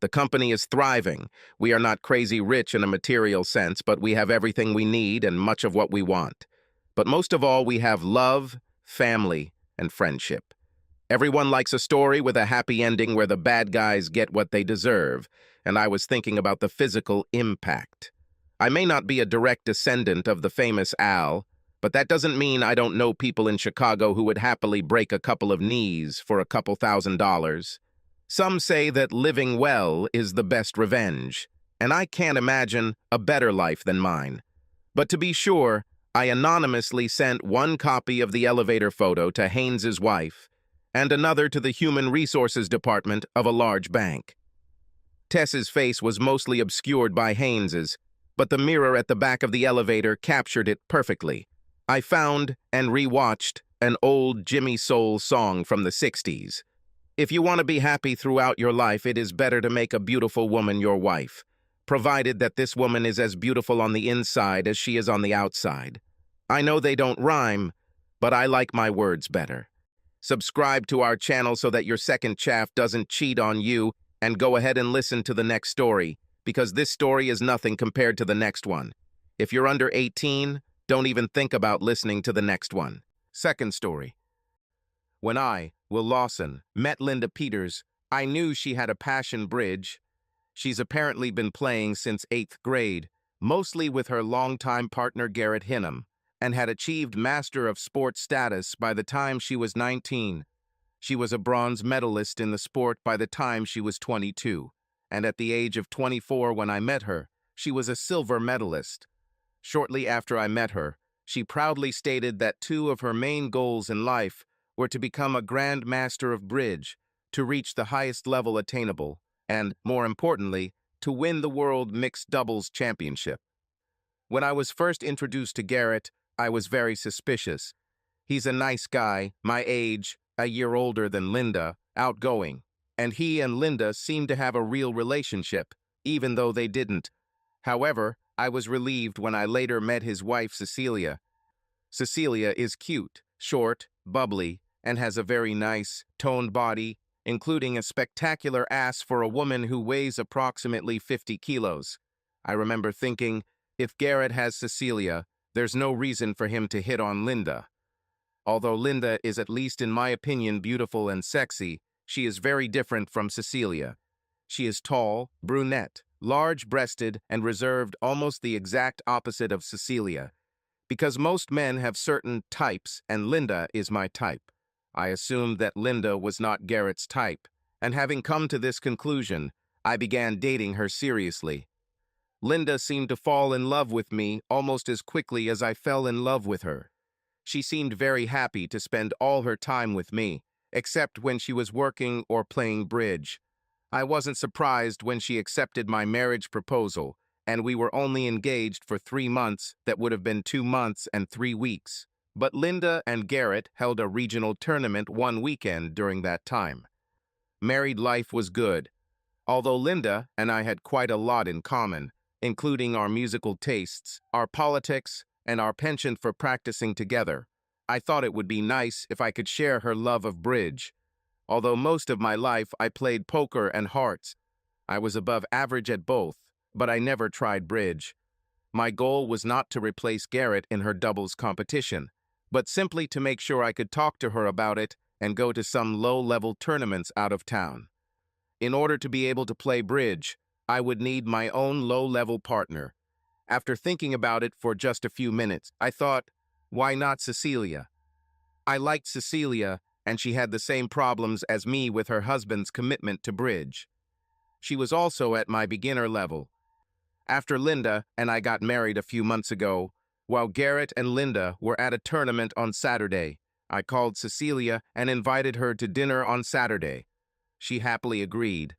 The company is thriving. We are not crazy rich in a material sense, but we have everything we need and much of what we want. But most of all, we have love, family, and friendship. Everyone likes a story with a happy ending where the bad guys get what they deserve, and I was thinking about the physical impact. I may not be a direct descendant of the famous Al, but that doesn't mean I don't know people in Chicago who would happily break a couple of knees for a couple $1,000s. Some say that living well is the best revenge, and I can't imagine a better life than mine. But to be sure, I anonymously sent 1 copy of the elevator photo to Haynes's wife and another to the Human Resources Department of a large bank. Tess's face was mostly obscured by Haynes's, but the mirror at the back of the elevator captured it perfectly. I found and rewatched an old Jimmy Soul song from the 60s. If you want to be happy throughout your life, it is better to make a beautiful woman your wife, provided that this woman is as beautiful on the inside as she is on the outside. I know they don't rhyme, but I like my words better. Subscribe to our channel so that your second chaff doesn't cheat on you, and go ahead and listen to the next story, because this story is nothing compared to the next one. If you're under 18, don't even think about listening to the next one. Second story. When I, Will Lawson, met Linda Peters, I knew she had a passion bridge. She's apparently been playing since 8th grade, mostly with her longtime partner Garrett Hinham, and had achieved Master of Sport status by the time she was 19. She was a bronze medalist in the sport by the time she was 22, and at the age of 24 when I met her, she was a silver medalist. Shortly after I met her, she proudly stated that two of her main goals in life were to become a Grand Master of Bridge, to reach the highest level attainable, and, more importantly, to win the World Mixed Doubles Championship. When I was first introduced to Garrett, I was very suspicious. He's a nice guy, my age, a year older than Linda, outgoing, and he and Linda seemed to have a real relationship, even though they didn't. However, I was relieved when I later met his wife, Cecilia. Cecilia is cute, short, bubbly, and has a very nice, toned body, including a spectacular ass for a woman who weighs approximately 50 kilos. I remember thinking, if Garrett has Cecilia, there's no reason for him to hit on Linda. Although Linda is, at least in my opinion, beautiful and sexy, she is very different from Cecilia. She is tall, brunette, large-breasted, and reserved, almost the exact opposite of Cecilia. Because most men have certain types, and Linda is my type. I assumed that Linda was not Garrett's type, and having come to this conclusion, I began dating her seriously. Linda seemed to fall in love with me almost as quickly as I fell in love with her. She seemed very happy to spend all her time with me, except when she was working or playing bridge. I wasn't surprised when she accepted my marriage proposal, and we were only engaged for 3 months that would have been 2 months and 3 weeks. But Linda and Garrett held a regional tournament one weekend during that time. Married life was good, although Linda and I had quite a lot in common, including our musical tastes, our politics, and our penchant for practicing together. I thought it would be nice if I could share her love of bridge. Although most of my life I played poker and hearts, I was above average at both, but I never tried bridge. My goal was not to replace Garrett in her doubles competition, but simply to make sure I could talk to her about it and go to some low-level tournaments out of town. In order to be able to play bridge, I would need my own low-level partner. After thinking about it for just a few minutes, I thought, why not Cecilia? I liked Cecilia, and she had the same problems as me with her husband's commitment to bridge. She was also at my beginner level. After Linda and I got married a few months ago, while Garrett and Linda were at a tournament on Saturday, I called Cecilia and invited her to dinner on Saturday. She happily agreed.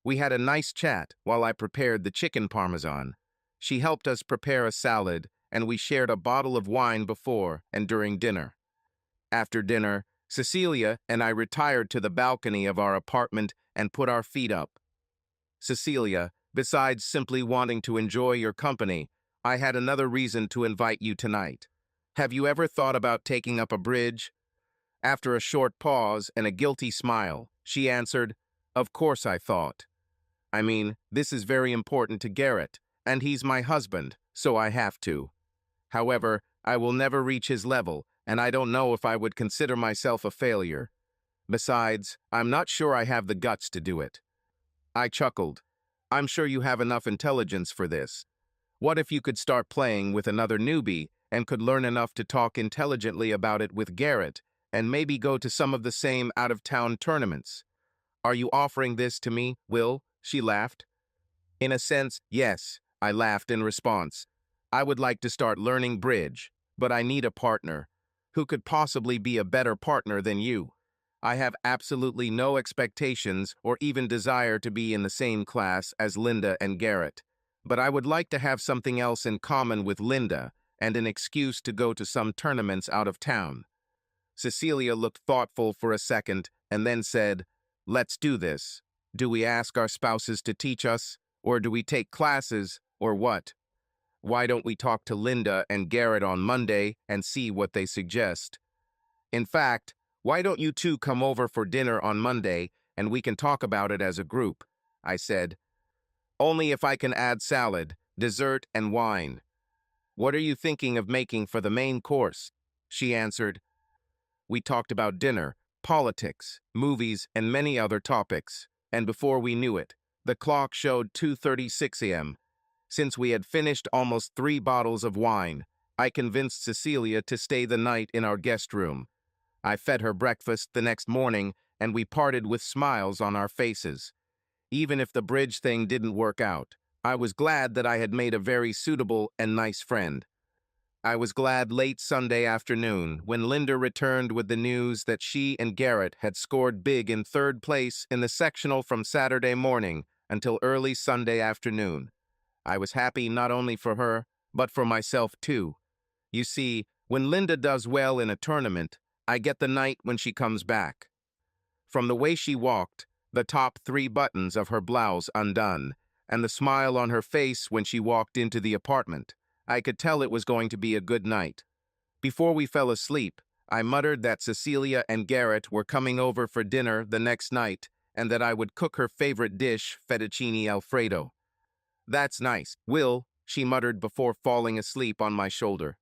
We had a nice chat while I prepared the chicken parmesan. She helped us prepare a salad, and we shared a bottle of wine before and during dinner. After dinner, Cecilia and I retired to the balcony of our apartment and put our feet up. Cecilia, besides simply wanting to enjoy your company, I had another reason to invite you tonight. Have you ever thought about taking up a bridge? After a short pause and a guilty smile, she answered, of course I thought. I mean, this is very important to Garrett, and he's my husband, so I have to. However, I will never reach his level, and I don't know if I would consider myself a failure. Besides, I'm not sure I have the guts to do it. I chuckled. I'm sure you have enough intelligence for this. What if you could start playing with another newbie and could learn enough to talk intelligently about it with Garrett and maybe go to some of the same out-of-town tournaments? Are you offering this to me, Will? She laughed. In a sense, yes, I laughed in response. I would like to start learning bridge, but I need a partner. Who could possibly be a better partner than you? I have absolutely no expectations or even desire to be in the same class as Linda and Garrett, but I would like to have something else in common with Linda and an excuse to go to some tournaments out of town. Cecilia looked thoughtful for a second and then said, let's do this. Do we ask our spouses to teach us, or do we take classes, or what? Why don't we talk to Linda and Garrett on Monday and see what they suggest? In fact, why don't you two come over for dinner on Monday and we can talk about it as a group? I said. Only if I can add salad, dessert, and wine. What are you thinking of making for the main course? She answered. We talked about dinner, politics, movies, and many other topics. And before we knew it, the clock showed 2:36 a.m. Since we had finished almost 3 bottles of wine, I convinced Cecilia to stay the night in our guest room. I fed her breakfast the next morning, and we parted with smiles on our faces. Even if the bridge thing didn't work out, I was glad that I had made a very suitable and nice friend. I was glad late Sunday afternoon when Linda returned with the news that she and Garrett had scored big in third place in the sectional from Saturday morning until early Sunday afternoon. I was happy not only for her, but for myself too. You see, when Linda does well in a tournament, I get the night when she comes back. From the way she walked, the top 3 buttons of her blouse undone, and the smile on her face when she walked into the apartment, I could tell it was going to be a good night. Before we fell asleep, I muttered that Cecilia and Garrett were coming over for dinner the next night and that I would cook her favorite dish, fettuccine alfredo. "That's nice, Will," she muttered before falling asleep on my shoulder.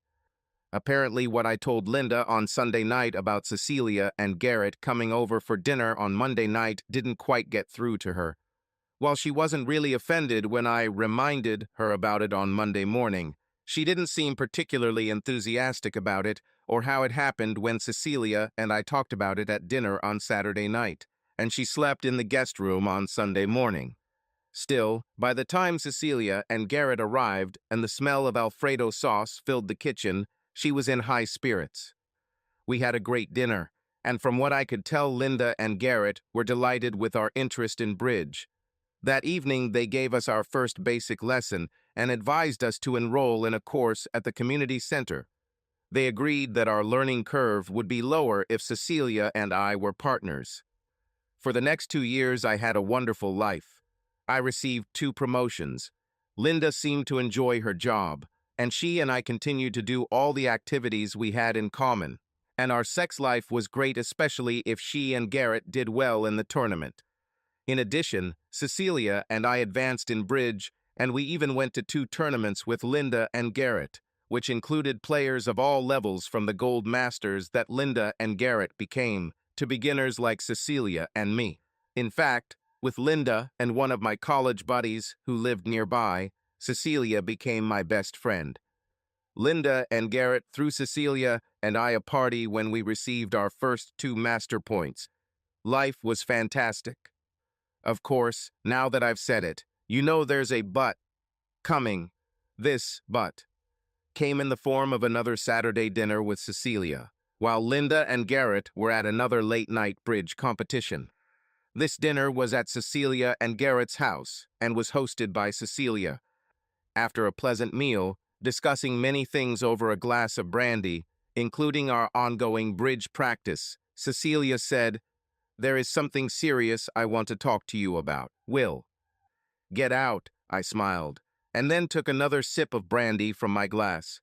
Apparently what I told Linda on Sunday night about Cecilia and Garrett coming over for dinner on Monday night didn't quite get through to her. While she wasn't really offended when I reminded her about it on Monday morning, she didn't seem particularly enthusiastic about it or how it happened when Cecilia and I talked about it at dinner on Saturday night, and she slept in the guest room on Sunday morning. Still, by the time Cecilia and Garrett arrived and the smell of Alfredo sauce filled the kitchen, she was in high spirits. We had a great dinner, and from what I could tell, Linda and Garrett were delighted with our interest in bridge. That evening, they gave us our first basic lesson and advised us to enroll in a course at the community center. They agreed that our learning curve would be lower if Cecilia and I were partners. For the next 2 years, I had a wonderful life. I received 2 promotions. Linda seemed to enjoy her job, and she and I continued to do all the activities we had in common. And our sex life was great, especially if she and Garrett did well in the tournament. In addition, Cecilia and I advanced in bridge, and we even went to 2 tournaments with Linda and Garrett, which included players of all levels from the gold masters that Linda and Garrett became, to beginners like Cecilia and me. In fact, with Linda and one of my college buddies who lived nearby, Cecilia became my best friend. Linda and Garrett threw Cecilia and I a party when we received our first 2 master points. Life was fantastic. Of course, now that I've said it, you know there's a but coming. This but came in the form of another Saturday dinner with Cecilia, while Linda and Garrett were at another late-night bridge competition. This dinner was at Cecilia and Garrett's house and was hosted by Cecilia. After a pleasant meal, discussing many things over a glass of brandy, including our ongoing bridge practice, Cecilia said, "There is something serious I want to talk to you about, Will." "Get out," I smiled, and then took another sip of brandy from my glass.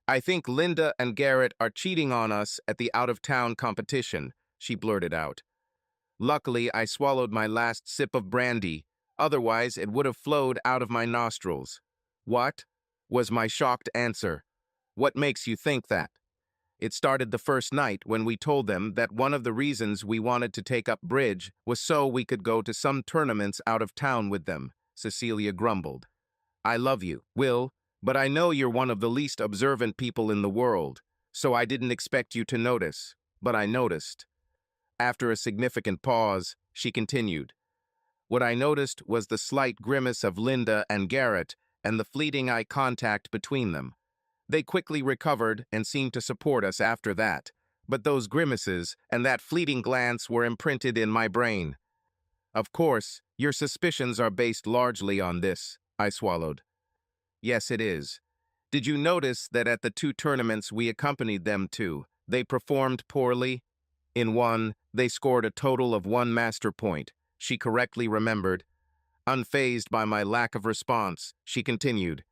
"I think Linda and Garrett are cheating on us at the out-of-town competition," she blurted out. Luckily, I swallowed my last sip of brandy, otherwise it would have flowed out of my nostrils. "What?" was my shocked answer. "What makes you think that?" It started the first night when we told them that one of the reasons we wanted to take up bridge was so we could go to some tournaments out of town with them, Cecilia grumbled. "I love you, Will, but I know you're one of the least observant people in the world, so I didn't expect you to notice, but I noticed." After a significant pause, she continued. "What I noticed was the slight grimace of Linda and Garrett and the fleeting eye contact between them. They quickly recovered and seemed to support us after that, but those grimaces and that fleeting glance were imprinted in my brain. Of course, your suspicions are based largely on this," I swallowed. "Yes, it is. Did you notice that at the 2 tournaments we accompanied them to, they performed poorly? In one, they scored a total of 1 master point," she correctly remembered. Unfazed by my lack of response, she continued,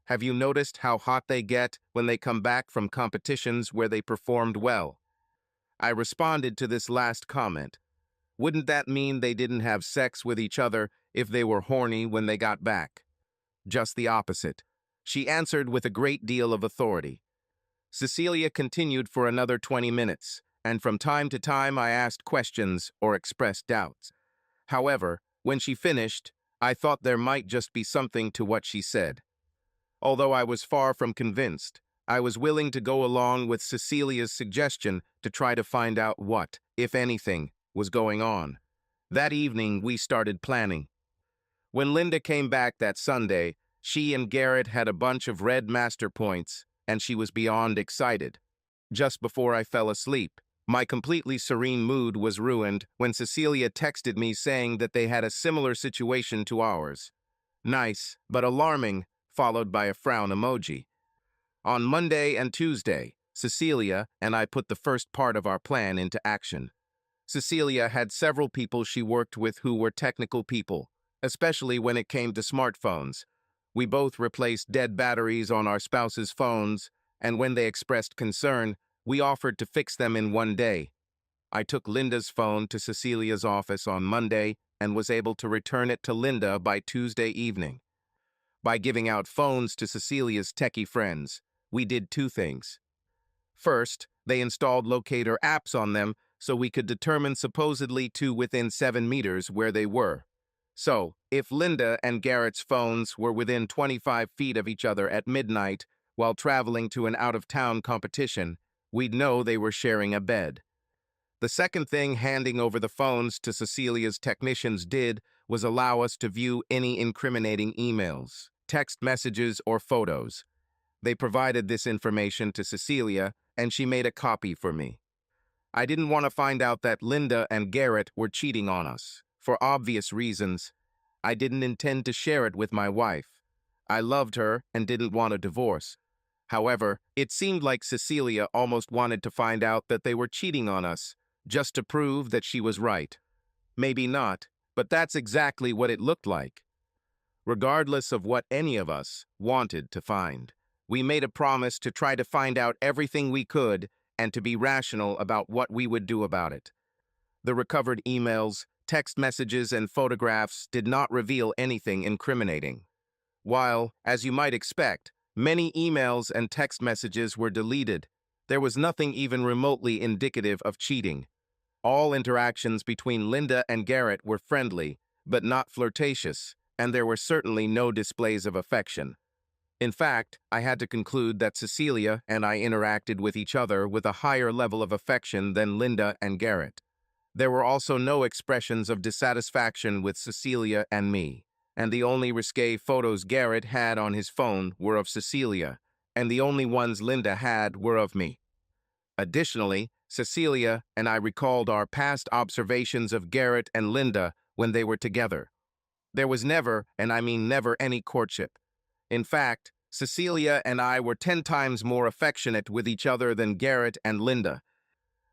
"Have you noticed how hot they get when they come back from competitions where they performed well?" I responded to this last comment. Wouldn't that mean they didn't have sex with each other if they were horny when they got back? Just the opposite, she answered with a great deal of authority. Cecilia continued for another 20 minutes, and from time to time I asked questions or expressed doubts. However, when she finished, I thought there might just be something to what she said. Although I was far from convinced, I was willing to go along with Cecilia's suggestion to try to find out what, if anything, was going on. That evening, we started planning. When Linda came back that Sunday, she and Garrett had a bunch of red master points, and she was beyond excited. Just before I fell asleep, my completely serene mood was ruined when Cecilia texted me saying that they had a similar situation to ours. Nice, but alarming, followed by a frown emoji. On Monday and Tuesday, Cecilia and I put the first part of our plan into action. Cecilia had several people she worked with who were technical people, especially when it came to smartphones. We both replaced dead batteries on our spouses' phones, and when they expressed concern, we offered to fix them in one day. I took Linda's phone to Cecilia's office on Monday and was able to return it to Linda by Tuesday evening. By giving out phones to Cecilia's techie friends, we did two things. First, they installed locator apps on them so we could determine supposedly to within 7 meters where they were. So, if Linda and Garrett's phones were within 25 feet of each other at midnight while traveling to an out-of-town competition, we'd know they were sharing a bed. The second thing handing over the phones to Cecilia's technicians did was allow us to view any incriminating emails, text messages, or photos. They provided this information to Cecilia, and she made a copy for me. I didn't want to find out that Linda and Garrett were cheating on us. For obvious reasons, I didn't intend to share it with my wife. I loved her and didn't want a divorce. However, it seemed like Cecilia almost wanted to find out that they were cheating on us, just to prove that she was right. Maybe not, but that's exactly what it looked like. Regardless of what any of us wanted to find, we made a promise to try to find out everything we could and to be rational about what we would do about it. The recovered emails, text messages, and photographs did not reveal anything incriminating. While, as you might expect, many emails and text messages were deleted, there was nothing even remotely indicative of cheating. All interactions between Linda and Garrett were friendly, but not flirtatious, and there were certainly no displays of affection. In fact, I had to conclude that Cecilia and I interacted with each other with a higher level of affection than Linda and Garrett. There were also no expressions of dissatisfaction with Cecilia and me, and the only risque photos Garrett had on his phone were of Cecilia, and the only ones Linda had were of me. Additionally, Cecilia and I recalled our past observations of Garrett and Linda when they were together. There was never, and I mean never, any courtship. In fact, Cecilia and I were 10 times more affectionate with each other than Garrett and Linda.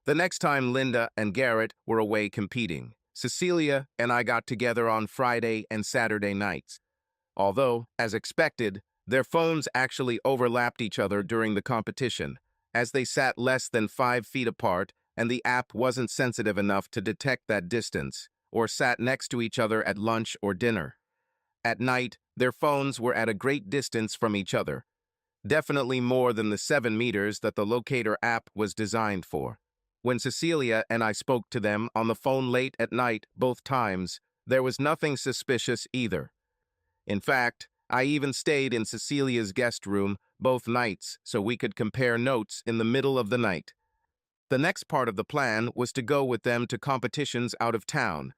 The next time Linda and Garrett were away competing, Cecilia and I got together on Friday and Saturday nights. Although, as expected, their phones actually overlapped each other during the competition, as they sat less than 5 feet apart and the app wasn't sensitive enough to detect that distance, or sat next to each other at lunch or dinner. At night, their phones were at a great distance from each other, definitely more than the 7 meters that the locator app was designed for. When Cecilia and I spoke to them on the phone late at night both times, there was nothing suspicious either. In fact, I even stayed in Cecilia's guest room both nights so we could compare notes in the middle of the night. The next part of the plan was to go with them to competitions out of town.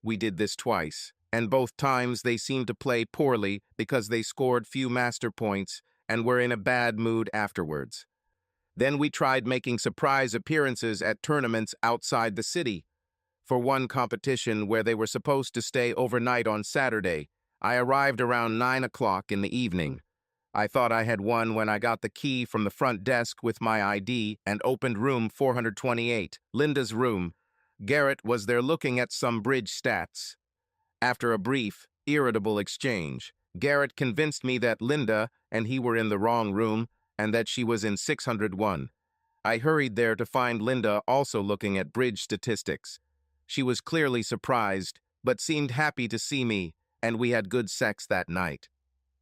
We did this twice, and both times they seemed to play poorly because they scored few master points and were in a bad mood afterwards. Then we tried making surprise appearances at tournaments outside the city. For one competition where they were supposed to stay overnight on Saturday, I arrived around 9 o'clock in the evening. I thought I had won when I got the key from the front desk with my ID and opened room 428, Linda's room. Garrett was there looking at some bridge stats. After a brief, irritable exchange, Garrett convinced me that Linda and he were in the wrong room and that she was in 601. I hurried there to find Linda also looking at bridge statistics. She was clearly surprised, but seemed happy to see me, and we had good sex that night.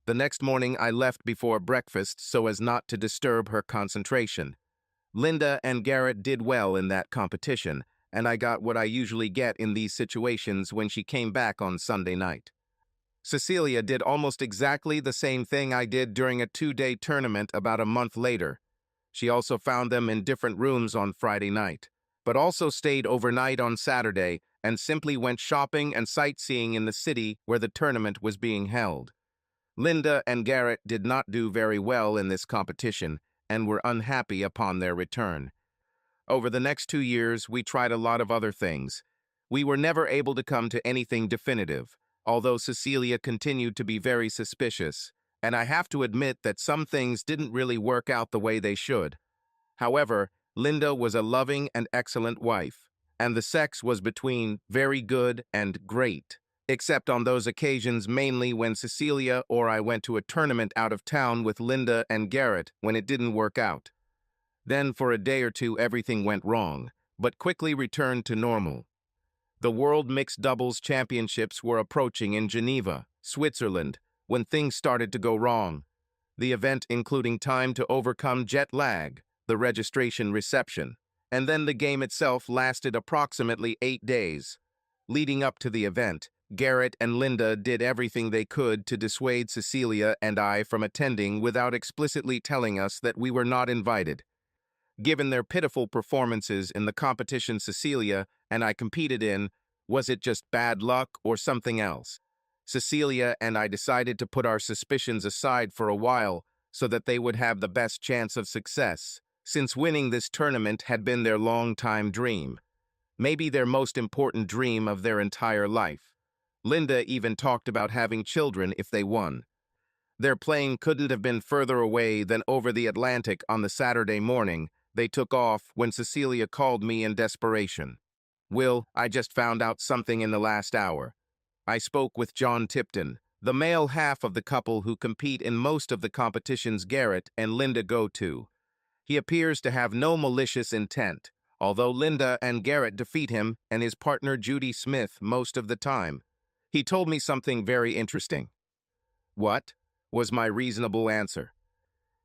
The next morning I left before breakfast so as not to disturb her concentration. Linda and Garrett did well in that competition, and I got what I usually get in these situations when she came back on Sunday night. Cecilia did almost exactly the same thing I did during a 2-day tournament about a month later. She also found them in different rooms on Friday night, but also stayed overnight on Saturday and simply went shopping and sightseeing in the city where the tournament was being held. Linda and Garrett did not do very well in this competition and were unhappy upon their return. Over the next 2 years, we tried a lot of other things. We were never able to come to anything definitive, although Cecilia continued to be very suspicious, and I have to admit that some things didn't really work out the way they should. However, Linda was a loving and excellent wife, and the sex was between very good and great, except on those occasions mainly when Cecilia or I went to a tournament out of town with Linda and Garrett when it didn't work out. Then for a day or two everything went wrong, but quickly returned to normal. The World Mixed Doubles Championships were approaching in Geneva, Switzerland, when things started to go wrong. The event including time to overcome jet lag, the registration reception, and then the game itself lasted approximately 8 days. Leading up to the event, Garrett and Linda did everything they could to dissuade Cecilia and I from attending without explicitly telling us that we were not invited. Given their pitiful performances in the competition Cecilia and I competed in, was it just bad luck or something else? Cecilia and I decided to put our suspicions aside for a while so that they would have the best chance of success, since winning this tournament had been their long-time dream. Maybe their most important dream of their entire life. Linda even talked about having children if they won. Their plane couldn't have been further away than over the Atlantic on the Saturday morning. They took off when Cecilia called me in desperation. "Will, I just found out something in the last hour." I spoke with John Tipton, the male half of the couple who compete in most of the competitions Garrett and Linda go to. He appears to have no malicious intent, although Linda and Garrett defeat him and his partner Judy Smith most of the time. He told me something very interesting. "What?" was my reasonable answer.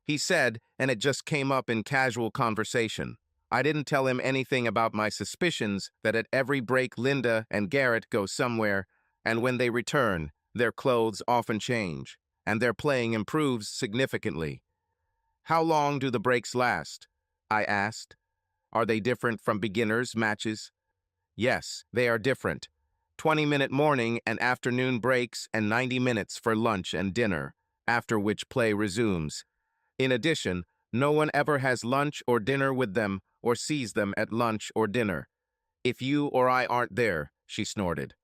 He said, and it just came up in casual conversation. I didn't tell him anything about my suspicions that at every break Linda and Garrett go somewhere, and when they return, their clothes often change, and their playing improves significantly. "How long do the breaks last?" I asked. "Are they different from beginners' matches?" "Yes, they are different. 20-minute morning and afternoon breaks and 90 minutes for lunch and dinner, after which play resumes. In addition, no one ever has lunch or dinner with them or sees them at lunch or dinner. If you or I aren't there," she snorted.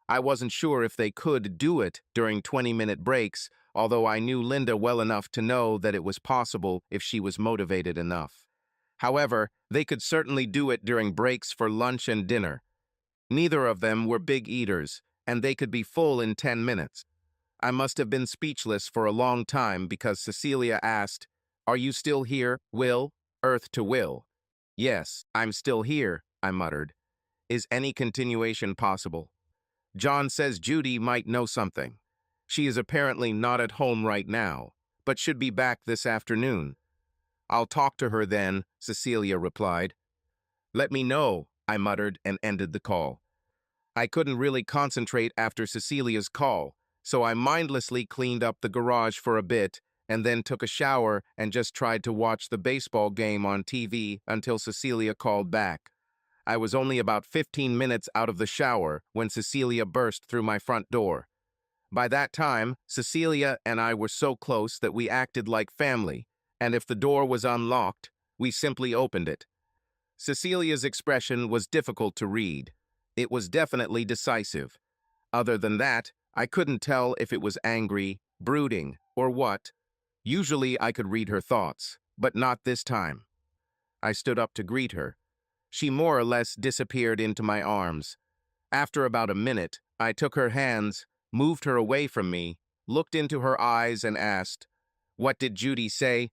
I wasn't sure if they could do it during 20-minute breaks, although I knew Linda well enough to know that it was possible if she was motivated enough. However, they could certainly do it during breaks for lunch and dinner. Neither of them were big eaters, and they could be full in 10 minutes. I must have been speechless for a long time because Cecilia asked, "Are you still here, Will?" Earth to Will. "Yes, I'm still here," I muttered. "Is any continuation possible?" "John says Judy might know something. She is apparently not at home right now, but should be back this afternoon." "I'll talk to her then," Cecilia replied. "Let me know," I muttered and ended the call. I couldn't really concentrate after Cecilia's call, so I mindlessly cleaned up the garage for a bit and then took a shower and just tried to watch the baseball game on TV until Cecilia called back. I was only about 15 minutes out of the shower when Cecilia burst through my front door. By that time, Cecilia and I were so close that we acted like family, and if the door was unlocked, we simply opened it. Cecilia's expression was difficult to read. It was definitely decisive. Other than that, I couldn't tell if it was angry, brooding, or what. Usually I could read her thoughts, but not this time. I stood up to greet her. She more or less disappeared into my arms. After about a minute, I took her hands, moved her away from me, looked into her eyes and asked, "What did Judy say?"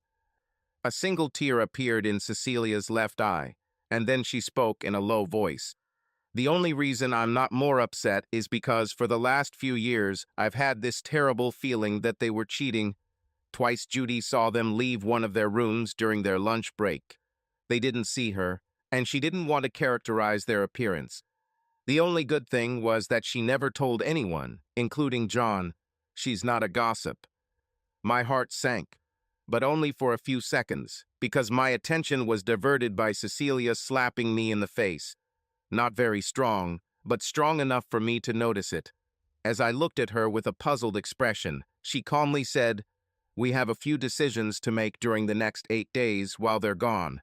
A single tear appeared in Cecilia's left eye, and then she spoke in a low voice. "The only reason I'm not more upset is because for the last few years I've had this terrible feeling that they were cheating. Twice Judy saw them leave one of their rooms during their lunch break. They didn't see her, and she didn't want to characterize their appearance. The only good thing was that she never told anyone, including John. She's not a gossip. My heart sank, but only for a few seconds, because my attention was diverted by Cecilia slapping me in the face. Not very strong, but strong enough for me to notice it. As I looked at her with a puzzled expression, she calmly said, "We have a few decisions to make during the next 8 days while they're gone.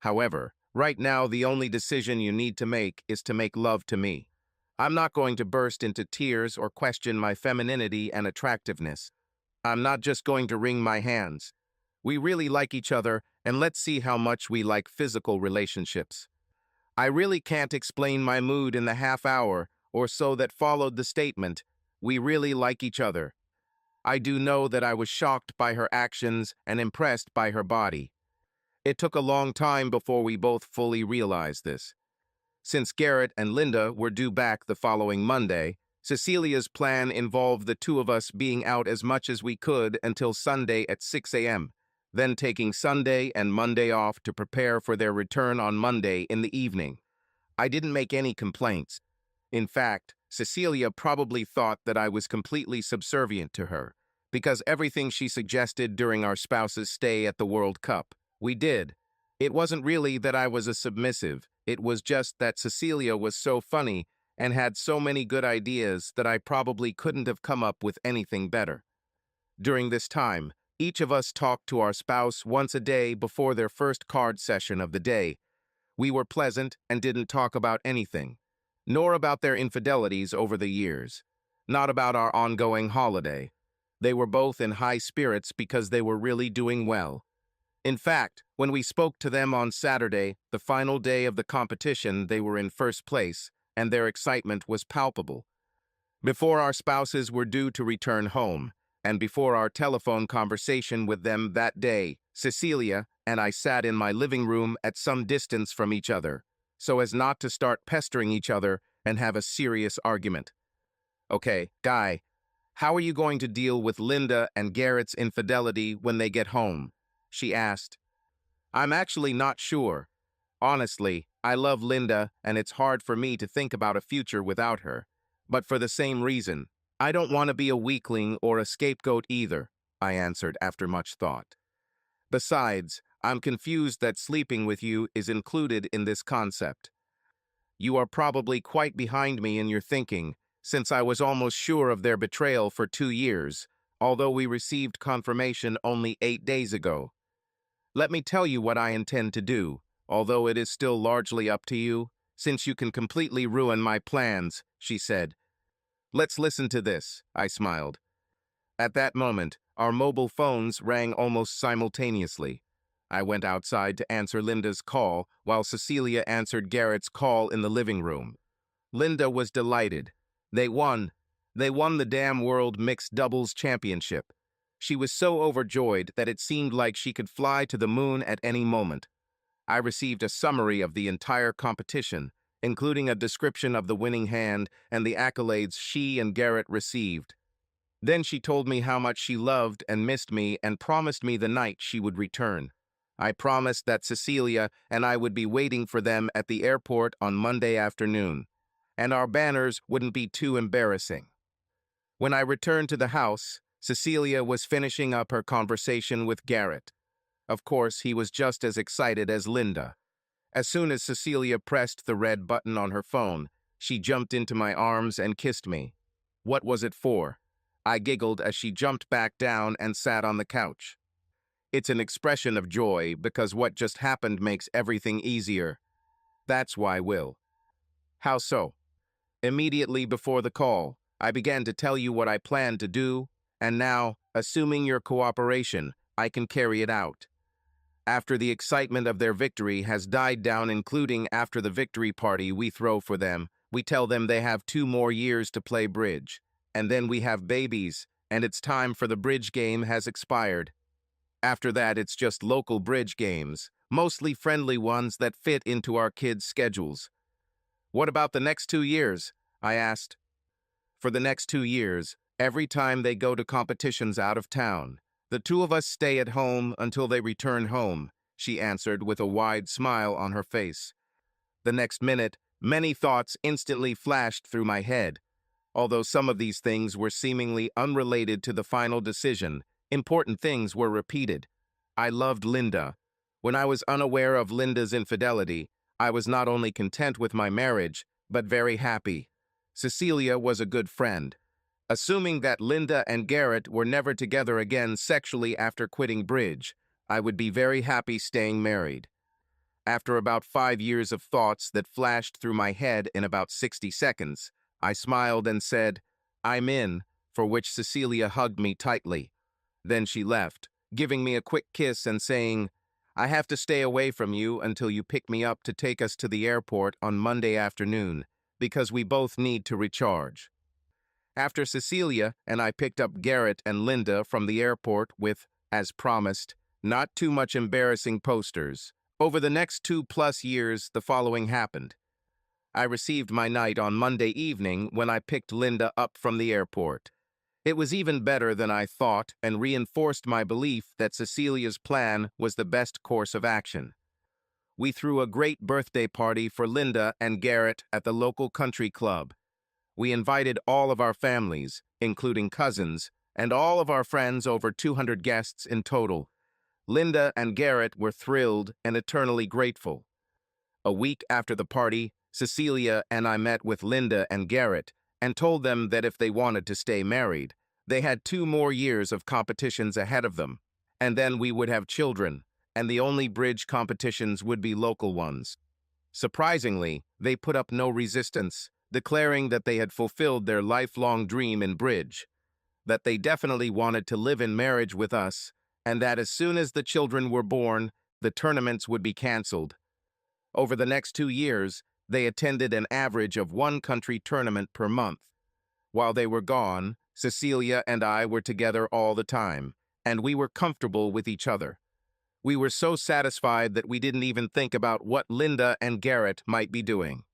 However, right now the only decision you need to make is to make love to me. I'm not going to burst into tears or question my femininity and attractiveness. I'm not just going to wring my hands. We really like each other, and let's see how much we like physical relationships." I really can't explain my mood in the half hour or so that followed the statement, "We really like each other." I do know that I was shocked by her actions and impressed by her body. It took a long time before we both fully realized this. Since Garrett and Linda were due back the following Monday, Cecilia's plan involved the two of us being out as much as we could until Sunday at 6 a.m., then taking Sunday and Monday off to prepare for their return on Monday in the evening. I didn't make any complaints. In fact, Cecilia probably thought that I was completely subservient to her, because everything she suggested during our spouse's stay at the World Cup, we did. It wasn't really that I was a submissive, it was just that Cecilia was so funny and had so many good ideas that I probably couldn't have come up with anything better. During this time, each of us talked to our spouse once a day before their first card session of the day. We were pleasant and didn't talk about anything, nor about their infidelities over the years, not about our ongoing holiday. They were both in high spirits because they were really doing well. In fact, when we spoke to them on Saturday, the final day of the competition, they were in first place, and their excitement was palpable. Before our spouses were due to return home, and before our telephone conversation with them that day, Cecilia and I sat in my living room at some distance from each other, so as not to start pestering each other and have a serious argument. "Okay, Guy, how are you going to deal with Linda and Garrett's infidelity when they get home?" she asked. "I'm actually not sure. Honestly, I love Linda, and it's hard for me to think about a future without her. But for the same reason, I don't want to be a weakling or a scapegoat either," I answered after much thought. "Besides, I'm confused that sleeping with you is included in this concept. You are probably quite behind me in your thinking, since I was almost sure of their betrayal for 2 years, although we received confirmation only 8 days ago. Let me tell you what I intend to do, although it is still largely up to you, since you can completely ruin my plans," she said. "Let's listen to this," I smiled. At that moment, our mobile phones rang almost simultaneously. I went outside to answer Linda's call, while Cecilia answered Garrett's call in the living room. Linda was delighted. They won. They won the damn World Mixed Doubles Championship. She was so overjoyed that it seemed like she could fly to the moon at any moment. I received a summary of the entire competition, including a description of the winning hand and the accolades she and Garrett received. Then she told me how much she loved and missed me and promised me the night she would return. I promised that Cecilia and I would be waiting for them at the airport on Monday afternoon, and our banners wouldn't be too embarrassing. When I returned to the house, Cecilia was finishing up her conversation with Garrett. Of course, he was just as excited as Linda. As soon as Cecilia pressed the red button on her phone, she jumped into my arms and kissed me. "What was it for?" I giggled as she jumped back down and sat on the couch. "It's an expression of joy because what just happened makes everything easier. That's why, Will." "How so?" "Immediately before the call, I began to tell you what I planned to do, and now, assuming your cooperation, I can carry it out. After the excitement of their victory has died down, including after the victory party we throw for them, we tell them they have 2 more years to play bridge. And then we have babies, and it's time for the bridge game has expired. After that, it's just local bridge games, mostly friendly ones that fit into our kids' schedules." "What about the next 2 years?" I asked. "For the next 2 years, every time they go to competitions out of town, the two of us stay at home until they return home," she answered with a wide smile on her face. The next minute, Many thoughts instantly flashed through my head. Although some of these things were seemingly unrelated to the final decision, important things were repeated. I loved Linda. When I was unaware of Linda's infidelity, I was not only content with my marriage, but very happy. Cecilia was a good friend. Assuming that Linda and Garrett were never together again sexually after quitting bridge, I would be very happy staying married. After about 5 years of thoughts that flashed through my head in about 60 seconds, I smiled and said, "I'm in," for which Cecilia hugged me tightly. Then she left, giving me a quick kiss and saying, "I have to stay away from you until you pick me up to take us to the airport on Monday afternoon, because we both need to recharge." After Cecilia and I picked up Garrett and Linda from the airport with, as promised, not too much embarrassing posters, over the next 2+ years, the following happened. I received my night on Monday evening when I picked Linda up from the airport. It was even better than I thought and reinforced my belief that Cecilia's plan was the best course of action. We threw a great birthday party for Linda and Garrett at the local country club. We invited all of our families, including cousins, and all of our friends, over 200 guests in total. Linda and Garrett were thrilled and eternally grateful. A week after the party, Cecilia and I met with Linda and Garrett and told them that if they wanted to stay married, they had 2 more years of competitions ahead of them, and then we would have children, and the only bridge competitions would be local ones. Surprisingly, they put up no resistance, declaring that they had fulfilled their lifelong dream in bridge, that they definitely wanted to live in marriage with us, and that as soon as the children were born, the tournaments would be canceled. Over the next 2 years, they attended an average of 1 country tournament per month. While they were gone, Cecilia and I were together all the time, and we were comfortable with each other. We were so satisfied that we didn't even think about what Linda and Garrett might be doing.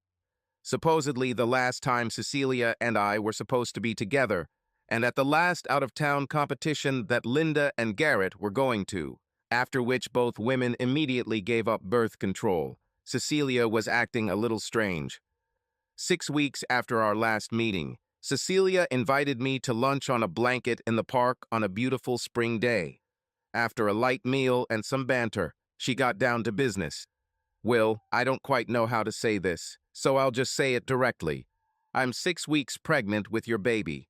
Supposedly the last time Cecilia and I were supposed to be together, and at the last out-of-town competition that Linda and Garrett were going to, after which both women immediately gave up birth control. Cecilia was acting a little strange. 6 weeks after our last meeting, Cecilia invited me to lunch on a blanket in the park on a beautiful spring day. After a light meal and some banter, she got down to business. Will, I don't quite know how to say this, so I'll just say it directly. I'm 6 weeks pregnant with your baby.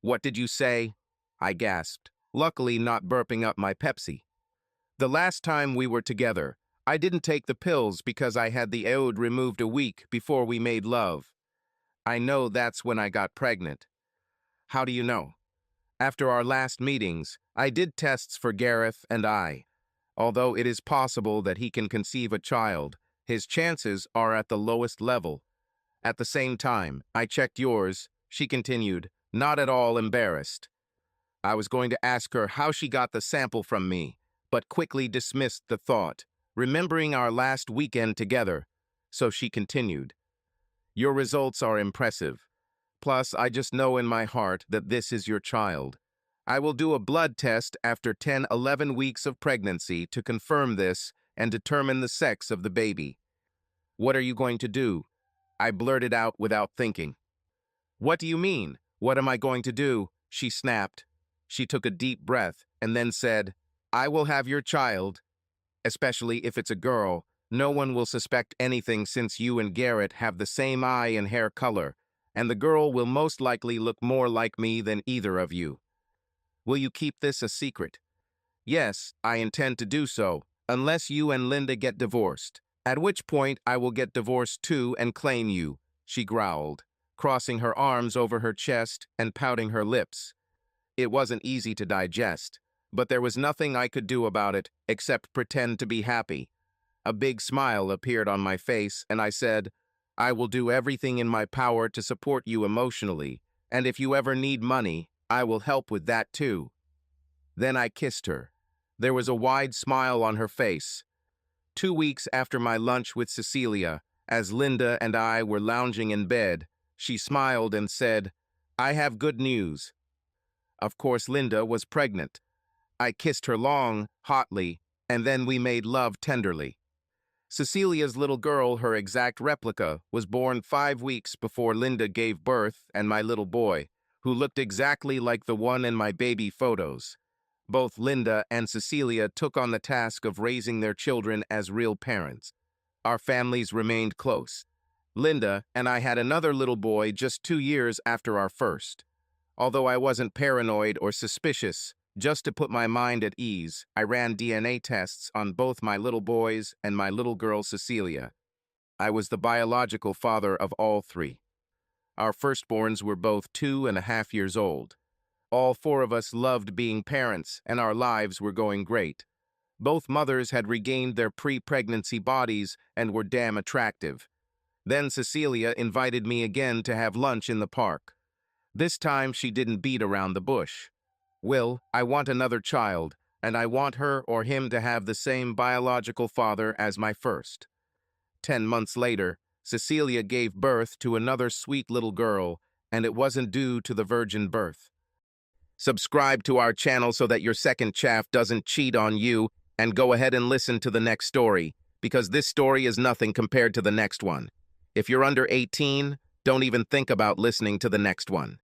What did you say? I gasped, luckily not burping up my Pepsi. The last time we were together, I didn't take the pills because I had the iod removed a week before we made love. I know that's when I got pregnant. How do you know? After our last meetings, I did tests for Gareth and I. Although it is possible that he can conceive a child, his chances are at the lowest level. At the same time, I checked yours, she continued, not at all embarrassed. I was going to ask her how she got the sample from me, but quickly dismissed the thought, remembering our last weekend together. So she continued, "Your results are impressive. Plus, I just know in my heart that this is your child. I will do a blood test after 10-11 weeks of pregnancy to confirm this and determine the sex of the baby." "What are you going to do?" I blurted out without thinking. "What do you mean? What am I going to do?" she snapped. She took a deep breath and then said, "I will have your child. Especially if it's a girl. No one will suspect anything since you and Garrett have the same eye and hair color, and the girl will most likely look more like me than either of you. Will you keep this a secret?" "Yes, I intend to do so, unless you and Linda get divorced, at which point I will get divorced too and claim you," she growled, crossing her arms over her chest and pouting her lips. It wasn't easy to digest, but there was nothing I could do about it except pretend to be happy. A big smile appeared on my face, and I said, "I will do everything in my power to support you emotionally, and if you ever need money, I will help with that too." Then I kissed her. There was a wide smile on her face. 2 weeks after my lunch with Cecilia, as Linda and I were lounging in bed, she smiled and said, "I have good news." Of course, Linda was pregnant. I kissed her long, hotly, and then we made love tenderly. Cecilia's little girl, her exact replica, was born 5 weeks before Linda gave birth, and my little boy, who looked exactly like the one in my baby photos. Both Linda and Cecilia took on the task of raising their children as real parents. Our families remained close. Linda and I had another little boy just 2 years after our first. Although I wasn't paranoid or suspicious, just to put my mind at ease, I ran DNA tests on both my little boys and my little girl Cecilia. I was the biological father of all three. Our firstborns were both 2.5 years old. All four of us loved being parents, and our lives were going great. Both mothers had regained their pre-pregnancy bodies and were damn attractive. Then Cecilia invited me again to have lunch in the park. This time she didn't beat around the bush. Will, I want another child, and I want her or him to have the same biological father as my first. 10 months later, Cecilia gave birth to another sweet little girl, and it wasn't due to the virgin birth. Subscribe to our channel so that your second chaff doesn't cheat on you, and go ahead and listen to the next story, because this story is nothing compared to the next one. If you're under 18, don't even think about listening to the next one.